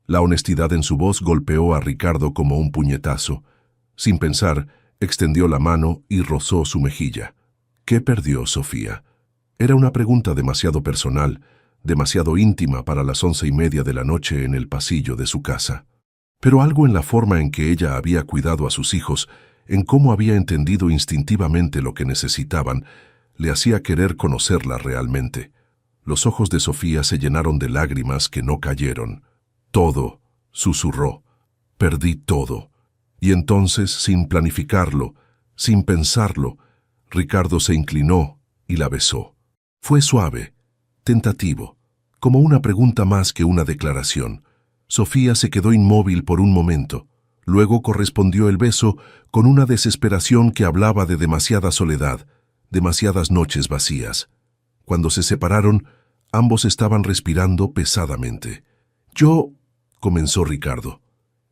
La honestidad en su voz golpeó a Ricardo como un puñetazo. Sin pensar, extendió la mano y rozó su mejilla. «¿Qué perdió, Sofía?». Era una pregunta demasiado personal, demasiado íntima para las 11:30 de la noche en el pasillo de su casa. Pero algo en la forma en que ella había cuidado a sus hijos, en cómo había entendido instintivamente lo que necesitaban, le hacía querer conocerla realmente. Los ojos de Sofía se llenaron de lágrimas que no cayeron. «Todo», susurró. «Perdí todo». Y entonces, sin planificarlo, sin pensarlo, Ricardo se inclinó y la besó. Fue suave, tentativo, como una pregunta más que una declaración. Sofía se quedó inmóvil por un momento. Luego correspondió el beso con una desesperación que hablaba de demasiada soledad, demasiadas noches vacías. Cuando se separaron, ambos estaban respirando pesadamente. «Yo...», comenzó Ricardo.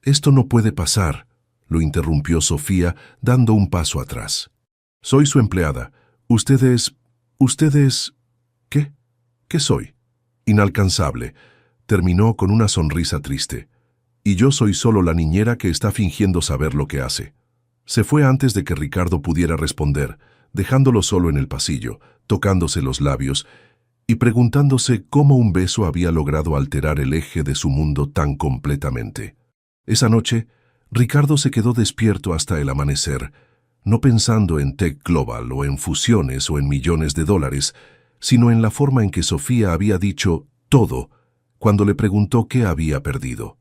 «Esto no puede pasar», lo interrumpió Sofía, dando un paso atrás. «Soy su empleada. Ustedes... ¿Qué? ¿Qué soy?». «Inalcanzable», terminó con una sonrisa triste. «Y yo soy solo la niñera que está fingiendo saber lo que hace». Se fue antes de que Ricardo pudiera responder, dejándolo solo en el pasillo, tocándose los labios y preguntándose cómo un beso había logrado alterar el eje de su mundo tan completamente. Esa noche, Ricardo se quedó despierto hasta el amanecer, no pensando en Tech Global o en fusiones o en millones de dólares, sino en la forma en que Sofía había dicho todo cuando le preguntó qué había perdido,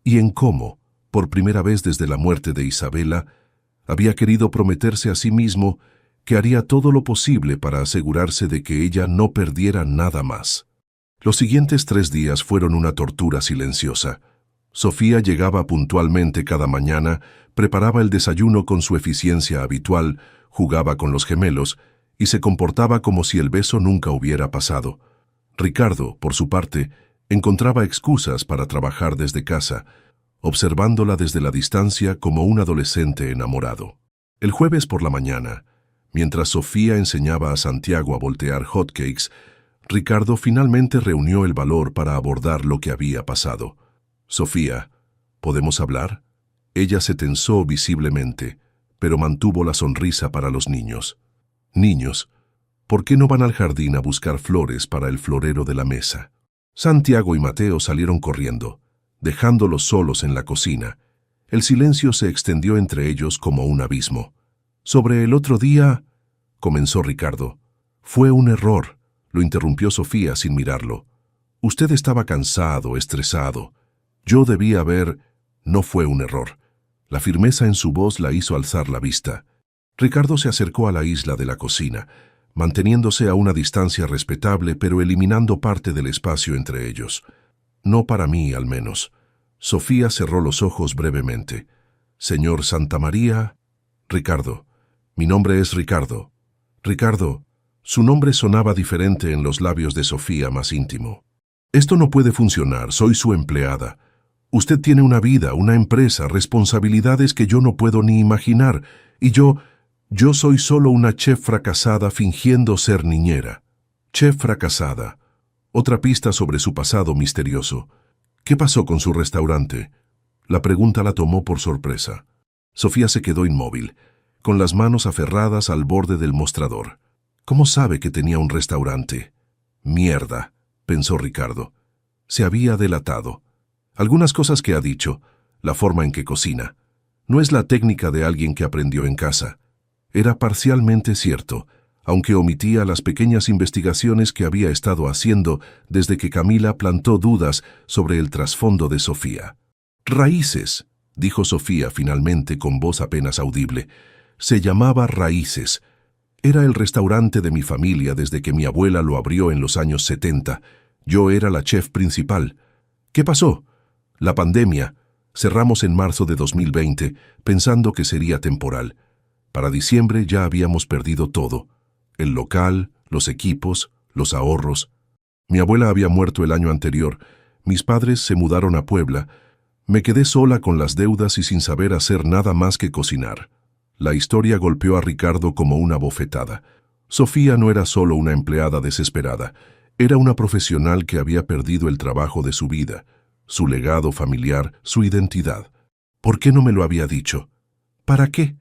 y en cómo, por primera vez desde la muerte de Isabela, había querido prometerse a sí mismo que haría todo lo posible para asegurarse de que ella no perdiera nada más. Los siguientes 3 días fueron una tortura silenciosa. Sofía llegaba puntualmente cada mañana, preparaba el desayuno con su eficiencia habitual, jugaba con los gemelos y se comportaba como si el beso nunca hubiera pasado. Ricardo, por su parte, encontraba excusas para trabajar desde casa, observándola desde la distancia como un adolescente enamorado. El jueves por la mañana, mientras Sofía enseñaba a Santiago a voltear hotcakes, Ricardo finalmente reunió el valor para abordar lo que había pasado. «Sofía, ¿podemos hablar?». Ella se tensó visiblemente, pero mantuvo la sonrisa para los niños. «Niños, ¿por qué no van al jardín a buscar flores para el florero de la mesa?». Santiago y Mateo salieron corriendo, dejándolos solos en la cocina. El silencio se extendió entre ellos como un abismo. «Sobre el otro día», comenzó Ricardo. «Fue un error», lo interrumpió Sofía sin mirarlo. «Usted estaba cansado, estresado. Yo debía haber...». «No fue un error». La firmeza en su voz la hizo alzar la vista. Ricardo se acercó a la isla de la cocina, manteniéndose a una distancia respetable pero eliminando parte del espacio entre ellos. «No para mí, al menos». Sofía cerró los ojos brevemente. «Señor Santamaría...». «Ricardo. Mi nombre es Ricardo». «Ricardo». Su nombre sonaba diferente en los labios de Sofía más íntimo. «Esto no puede funcionar, soy su empleada». Usted tiene una vida, una empresa, responsabilidades que yo no puedo ni imaginar, y yo soy solo una chef fracasada fingiendo ser niñera. Chef fracasada. Otra pista sobre su pasado misterioso. ¿Qué pasó con su restaurante? La pregunta la tomó por sorpresa. Sofía se quedó inmóvil, con las manos aferradas al borde del mostrador. ¿Cómo sabe que tenía un restaurante? Mierda, pensó Ricardo. Se había delatado. Algunas cosas que ha dicho, la forma en que cocina, no es la técnica de alguien que aprendió en casa. Era parcialmente cierto, aunque omitía las pequeñas investigaciones que había estado haciendo desde que Camila plantó dudas sobre el trasfondo de Sofía. Raíces, dijo Sofía finalmente con voz apenas audible. Se llamaba Raíces. Era el restaurante de mi familia desde que mi abuela lo abrió en los años 70. Yo era la chef principal. ¿Qué pasó? La pandemia. Cerramos en marzo de 2020, pensando que sería temporal. Para diciembre ya habíamos perdido todo. El local, los equipos, los ahorros. Mi abuela había muerto el año anterior. Mis padres se mudaron a Puebla. Me quedé sola con las deudas y sin saber hacer nada más que cocinar. La historia golpeó a Ricardo como una bofetada. Sofía no era solo una empleada desesperada. Era una profesional que había perdido el trabajo de su vida, su legado familiar, su identidad. ¿Por qué no me lo había dicho? ¿Para qué?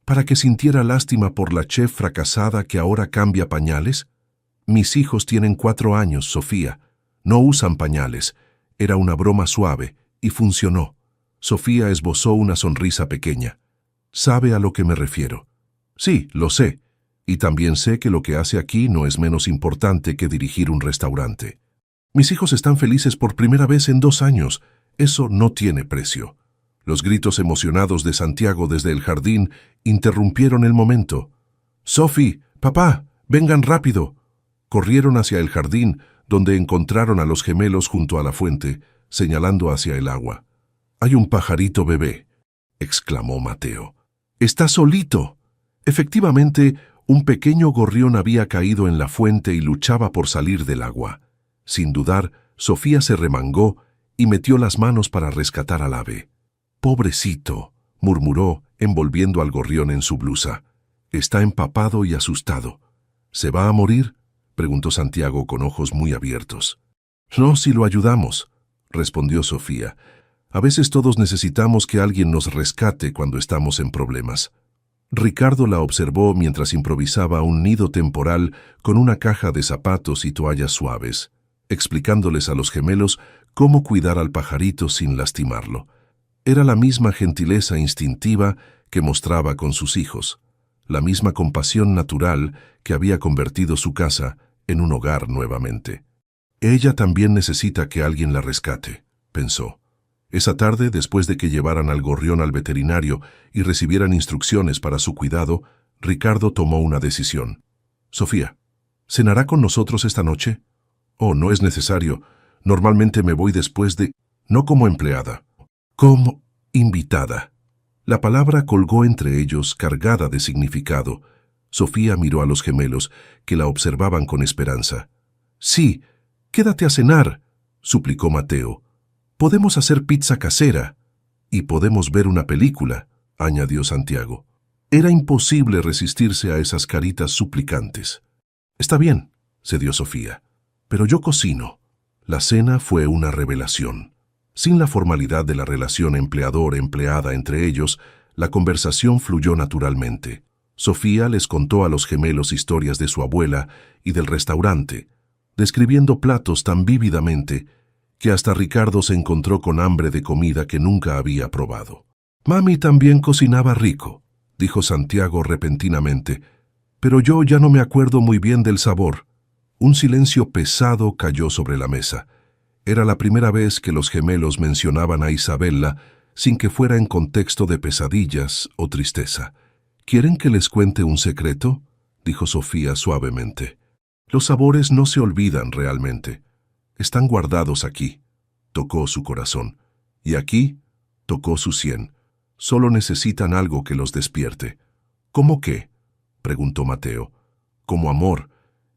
¿Para que sintiera lástima por la chef fracasada que ahora cambia pañales? Mis hijos tienen 4 años, Sofía. No usan pañales. Era una broma suave, y funcionó. Sofía esbozó una sonrisa pequeña. ¿Sabe a lo que me refiero? Sí, lo sé. Y también sé que lo que hace aquí no es menos importante que dirigir un restaurante. Mis hijos están felices por primera vez en 2 años. Eso no tiene precio. Los gritos emocionados de Santiago desde el jardín interrumpieron el momento. «Sophie, papá, vengan rápido». Corrieron hacia el jardín, donde encontraron a los gemelos junto a la fuente, señalando hacia el agua. «Hay un pajarito bebé», exclamó Mateo. «Está solito». Efectivamente, un pequeño gorrión había caído en la fuente y luchaba por salir del agua. Sin dudar, Sofía se remangó y metió las manos para rescatar al ave. «Pobrecito», murmuró, envolviendo al gorrión en su blusa. «Está empapado y asustado». «¿Se va a morir?», preguntó Santiago con ojos muy abiertos. «No, si lo ayudamos», respondió Sofía. «A veces todos necesitamos que alguien nos rescate cuando estamos en problemas». Ricardo la observó mientras improvisaba un nido temporal con una caja de zapatos y toallas suaves, explicándoles a los gemelos cómo cuidar al pajarito sin lastimarlo. Era la misma gentileza instintiva que mostraba con sus hijos, la misma compasión natural que había convertido su casa en un hogar nuevamente. Ella también necesita que alguien la rescate, pensó. Esa tarde, después de que llevaran al gorrión al veterinario y recibieran instrucciones para su cuidado, Ricardo tomó una decisión. «Sofía, ¿cenará con nosotros esta noche?» «Oh, no es necesario. Normalmente me voy después de...» «No como empleada, como invitada». La palabra colgó entre ellos, cargada de significado. Sofía miró a los gemelos, que la observaban con esperanza. «Sí, quédate a cenar», suplicó Mateo. «Podemos hacer pizza casera. Y podemos ver una película», añadió Santiago. Era imposible resistirse a esas caritas suplicantes. «Está bien», cedió Sofía, «pero yo cocino». La cena fue una revelación. Sin la formalidad de la relación empleador-empleada entre ellos, la conversación fluyó naturalmente. Sofía les contó a los gemelos historias de su abuela y del restaurante, describiendo platos tan vívidamente que hasta Ricardo se encontró con hambre de comida que nunca había probado. «Mami también cocinaba rico», dijo Santiago repentinamente, «pero yo ya no me acuerdo muy bien del sabor». Un silencio pesado cayó sobre la mesa. Era la primera vez que los gemelos mencionaban a Isabella sin que fuera en contexto de pesadillas o tristeza. «¿Quieren que les cuente un secreto?», dijo Sofía suavemente. «Los sabores no se olvidan realmente. Están guardados aquí». Tocó su corazón. «Y aquí», tocó su sien. «Solo necesitan algo que los despierte». «¿Cómo qué?», preguntó Mateo. «Como amor.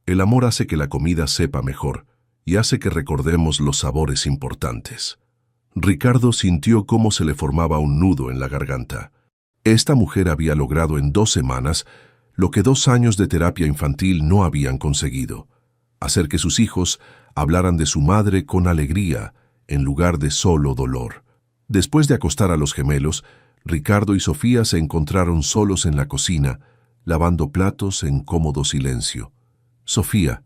El amor hace que la comida sepa mejor y hace que recordemos los sabores importantes». Ricardo sintió cómo se le formaba un nudo en la garganta. Esta mujer había logrado en 2 semanas lo que 2 años de terapia infantil no habían conseguido: hacer que sus hijos hablaran de su madre con alegría en lugar de solo dolor. Después de acostar a los gemelos, Ricardo y Sofía se encontraron solos en la cocina, lavando platos en cómodo silencio. «Sofía»,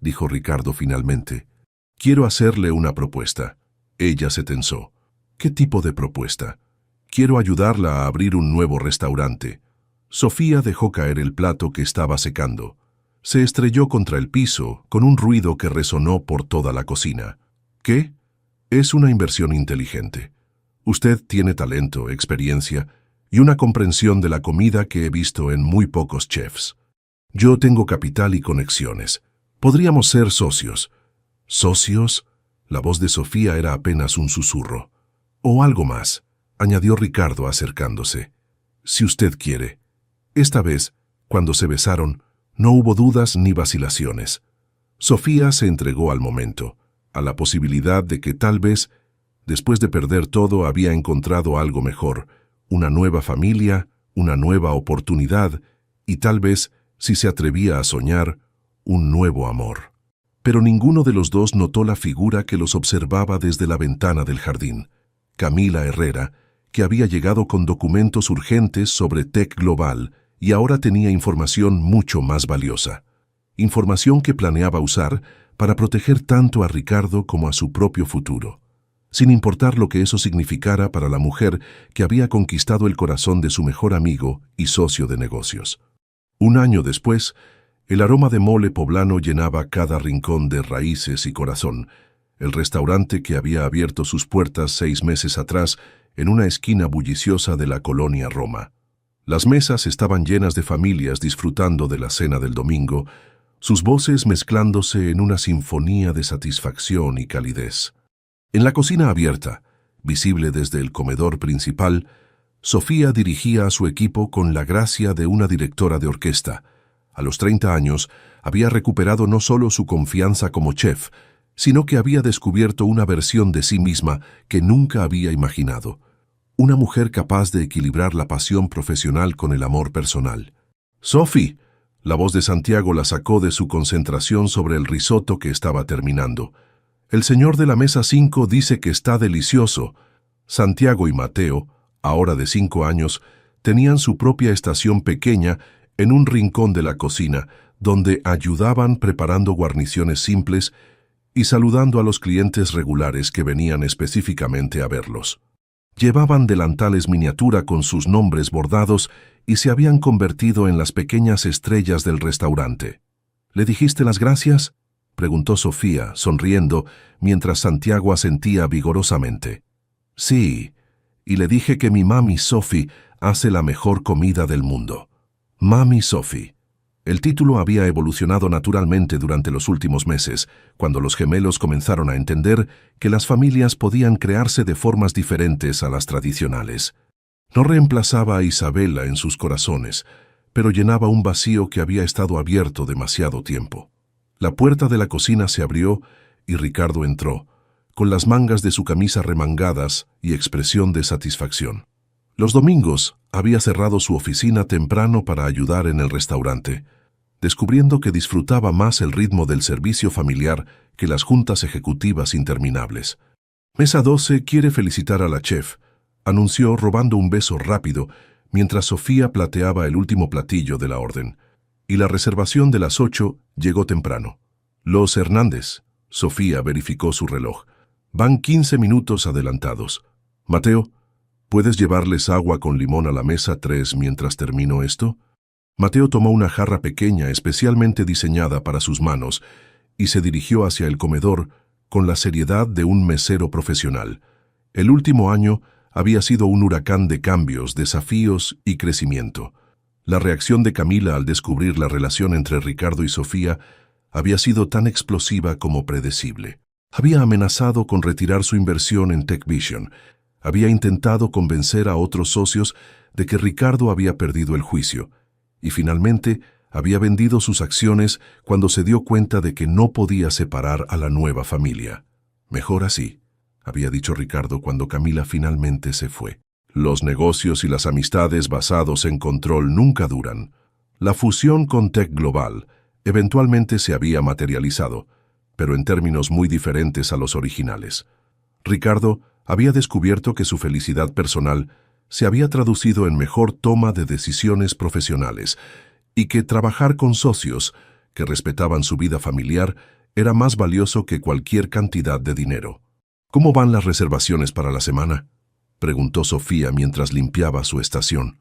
dijo Ricardo finalmente, «quiero hacerle una propuesta». Ella se tensó. «¿Qué tipo de propuesta?» «Quiero ayudarla a abrir un nuevo restaurante». Sofía dejó caer el plato que estaba secando. Se estrelló contra el piso con un ruido que resonó por toda la cocina. «¿Qué?» «Es una inversión inteligente. Usted tiene talento, experiencia y una comprensión de la comida que he visto en muy pocos chefs. Yo tengo capital y conexiones. Podríamos ser socios». «¿Socios?» La voz de Sofía era apenas un susurro. «O algo más», añadió Ricardo acercándose. «Si usted quiere». Esta vez, cuando se besaron, no hubo dudas ni vacilaciones. Sofía se entregó al momento, a la posibilidad de que tal vez, después de perder todo, había encontrado algo mejor, una nueva familia, una nueva oportunidad y tal vez, si se atrevía a soñar, un nuevo amor. Pero ninguno de los dos notó la figura que los observaba desde la ventana del jardín: Camila Herrera, que había llegado con documentos urgentes sobre Tech Global y ahora tenía información mucho más valiosa. Información que planeaba usar para proteger tanto a Ricardo como a su propio futuro, sin importar lo que eso significara para la mujer que había conquistado el corazón de su mejor amigo y socio de negocios. 1 año después, el aroma de mole poblano llenaba cada rincón de Raíces y Corazón, el restaurante que había abierto sus puertas 6 meses atrás en una esquina bulliciosa de la colonia Roma. Las mesas estaban llenas de familias disfrutando de la cena del domingo, sus voces mezclándose en una sinfonía de satisfacción y calidez. En la cocina abierta, visible desde el comedor principal, Sofía dirigía a su equipo con la gracia de una directora de orquesta. A los 30 años, había recuperado no solo su confianza como chef, sino que había descubierto una versión de sí misma que nunca había imaginado. Una mujer capaz de equilibrar la pasión profesional con el amor personal. «Sophie», la voz de Santiago la sacó de su concentración sobre el risotto que estaba terminando. «El señor de la mesa 5 dice que está delicioso». Santiago y Mateo, ahora de 5 años, tenían su propia estación pequeña en un rincón de la cocina, donde ayudaban preparando guarniciones simples y saludando a los clientes regulares que venían específicamente a verlos. Llevaban delantales miniatura con sus nombres bordados y se habían convertido en las pequeñas estrellas del restaurante. «¿Le dijiste las gracias?», preguntó Sofía, sonriendo, mientras Santiago asentía vigorosamente. «Sí, y le dije que mi mami Sophie hace la mejor comida del mundo». Mami Sophie. El título había evolucionado naturalmente durante los últimos meses, cuando los gemelos comenzaron a entender que las familias podían crearse de formas diferentes a las tradicionales. No reemplazaba a Isabela en sus corazones, pero llenaba un vacío que había estado abierto demasiado tiempo. La puerta de la cocina se abrió y Ricardo entró, con las mangas de su camisa remangadas y expresión de satisfacción. Los domingos había cerrado su oficina temprano para ayudar en el restaurante, descubriendo que disfrutaba más el ritmo del servicio familiar que las juntas ejecutivas interminables. «Mesa 12 quiere felicitar a la chef», anunció robando un beso rápido mientras Sofía plateaba el último platillo de la orden. Y la reservación de las 8 llegó temprano. «Los Hernández», Sofía verificó su reloj, «van 15 minutos adelantados. Mateo, ¿puedes llevarles agua con limón a la mesa 3 mientras termino esto?» Mateo tomó una jarra pequeña especialmente diseñada para sus manos y se dirigió hacia el comedor con la seriedad de un mesero profesional. El último año había sido un huracán de cambios, desafíos y crecimiento. La reacción de Camila al descubrir la relación entre Ricardo y Sofía había sido tan explosiva como predecible. Había amenazado con retirar su inversión en TechVision. Había intentado convencer a otros socios de que Ricardo había perdido el juicio. Y finalmente había vendido sus acciones cuando se dio cuenta de que no podía separar a la nueva familia. Mejor así. había dicho Ricardo cuando Camila finalmente se fue. Los negocios y las amistades basados en control nunca duran. La fusión con Tech Global eventualmente se había materializado, pero en términos muy diferentes a los originales. Ricardo había descubierto que su felicidad personal se había traducido en mejor toma de decisiones profesionales y que trabajar con socios que respetaban su vida familiar era más valioso que cualquier cantidad de dinero. ¿Cómo van las reservaciones para la semana?, preguntó Sofía mientras limpiaba su estación.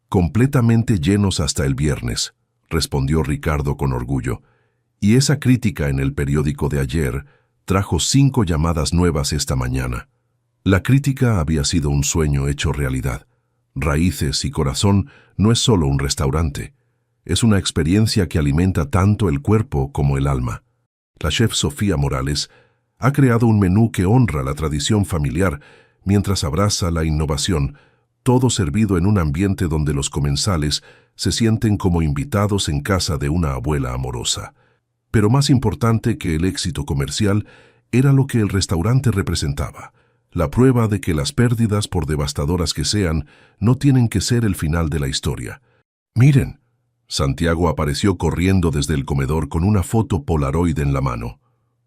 Completamente llenos hasta el viernes, respondió Ricardo con orgullo, y esa crítica en el periódico de ayer trajo 5 llamadas nuevas esta mañana. La crítica había sido un sueño hecho realidad. Raíces y Corazón no es solo un restaurante, es una experiencia que alimenta tanto el cuerpo como el alma. La chef Sofía Morales ha creado un menú que honra la tradición familiar mientras abraza la innovación, todo servido en un ambiente donde los comensales se sienten como invitados en casa de una abuela amorosa. Pero más importante que el éxito comercial era lo que el restaurante representaba, la prueba de que las pérdidas, por devastadoras que sean, no tienen que ser el final de la historia. «Miren», Santiago apareció corriendo desde el comedor con una foto Polaroid en la mano.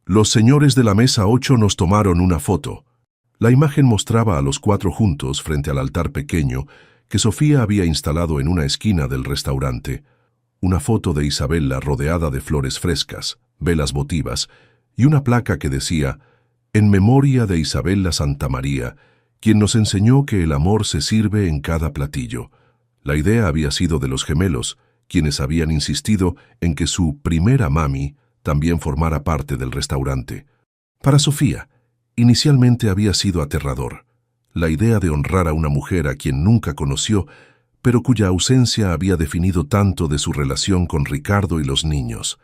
«Los señores de la mesa 8 nos tomaron una foto». La imagen mostraba a los 4 juntos frente al altar pequeño que Sofía había instalado en una esquina del restaurante. Una foto de Isabela rodeada de flores frescas, velas votivas y una placa que decía «En memoria de Isabela Santamaría, quien nos enseñó que el amor se sirve en cada platillo». La idea había sido de los gemelos, quienes habían insistido en que su primera mami también formara parte del restaurante. Para Sofía, inicialmente había sido aterrador. La idea de honrar a una mujer a quien nunca conoció, pero cuya ausencia había definido tanto de su relación con Ricardo y los niños.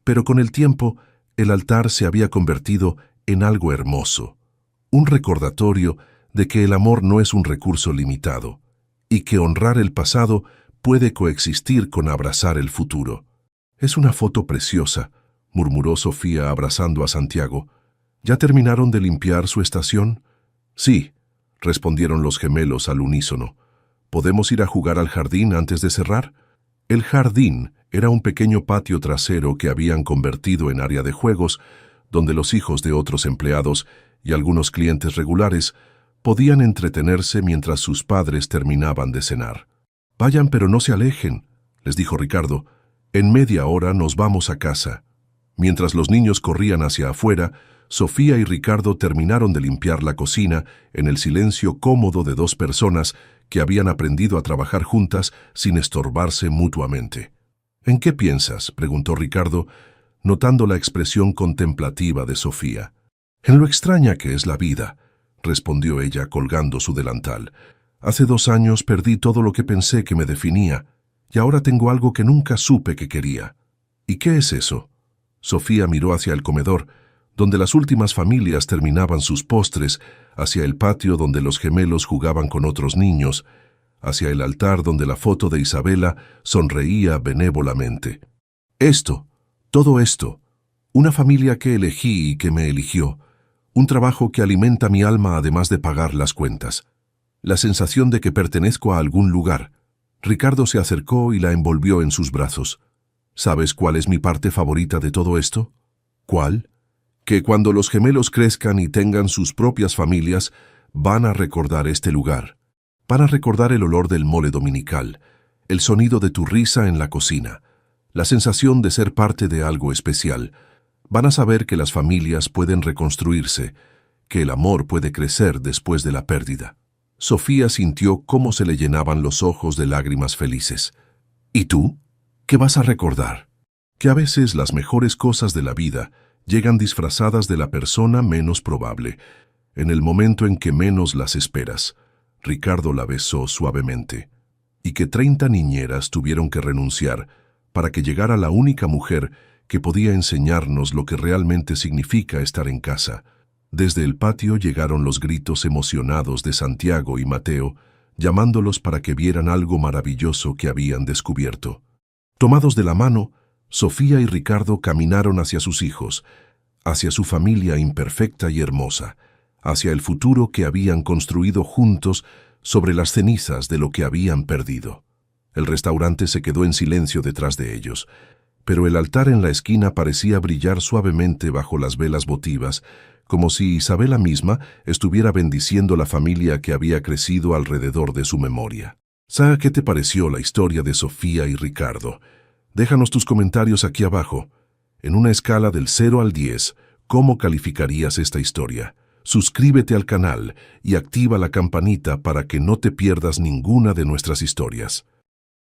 Pero con el tiempo, el altar se había convertido en algo hermoso, un recordatorio de que el amor no es un recurso limitado, y que honrar el pasado puede coexistir con abrazar el futuro. «Es una foto preciosa», murmuró Sofía abrazando a Santiago. «¿Ya terminaron de limpiar su estación?» «Sí», respondieron los gemelos al unísono. «¿Podemos ir a jugar al jardín antes de cerrar?» El jardín era un pequeño patio trasero que habían convertido en área de juegos, donde los hijos de otros empleados y algunos clientes regulares podían entretenerse mientras sus padres terminaban de cenar. «Vayan, pero no se alejen», les dijo Ricardo. «En media hora nos vamos a casa». Mientras los niños corrían hacia afuera, Sofía y Ricardo terminaron de limpiar la cocina en el silencio cómodo de 2 personas que habían aprendido a trabajar juntas sin estorbarse mutuamente. «¿En qué piensas?», preguntó Ricardo, notando la expresión contemplativa de Sofía. «En lo extraña que es la vida», respondió ella colgando su delantal. «Hace 2 años perdí todo lo que pensé que me definía, y ahora tengo algo que nunca supe que quería». «¿Y qué es eso?». Sofía miró hacia el comedor, donde las últimas familias terminaban sus postres, hacia el patio donde los gemelos jugaban con otros niños, hacia el altar donde la foto de Isabela sonreía benévolamente. «Esto, todo esto, una familia que elegí y que me eligió, un trabajo que alimenta mi alma además de pagar las cuentas, la sensación de que pertenezco a algún lugar». Ricardo se acercó y la envolvió en sus brazos. «¿Sabes cuál es mi parte favorita de todo esto?». «¿Cuál?». «Que cuando los gemelos crezcan y tengan sus propias familias, van a recordar este lugar. Van a recordar el olor del mole dominical, el sonido de tu risa en la cocina, la sensación de ser parte de algo especial. Van a saber que las familias pueden reconstruirse, que el amor puede crecer después de la pérdida». Sofía sintió cómo se le llenaban los ojos de lágrimas felices. «¿Y tú? ¿Qué vas a recordar?». «Que a veces las mejores cosas de la vida llegan disfrazadas de la persona menos probable, en el momento en que menos las esperas». Ricardo la besó suavemente. «Y que 30 niñeras tuvieron que renunciar para que llegara la única mujer que podía enseñarnos lo que realmente significa estar en casa». Desde el patio llegaron los gritos emocionados de Santiago y Mateo, llamándolos para que vieran algo maravilloso que habían descubierto. Tomados de la mano, Sofía y Ricardo caminaron hacia sus hijos, hacia su familia imperfecta y hermosa, hacia el futuro que habían construido juntos sobre las cenizas de lo que habían perdido. El restaurante se quedó en silencio detrás de ellos, pero el altar en la esquina parecía brillar suavemente bajo las velas votivas, como si Isabela misma estuviera bendiciendo la familia que había crecido alrededor de su memoria. ¿Sabes qué te pareció la historia de Sofía y Ricardo? Déjanos tus comentarios aquí abajo. En una escala del 0 al 10, ¿cómo calificarías esta historia? Suscríbete al canal y activa la campanita para que no te pierdas ninguna de nuestras historias.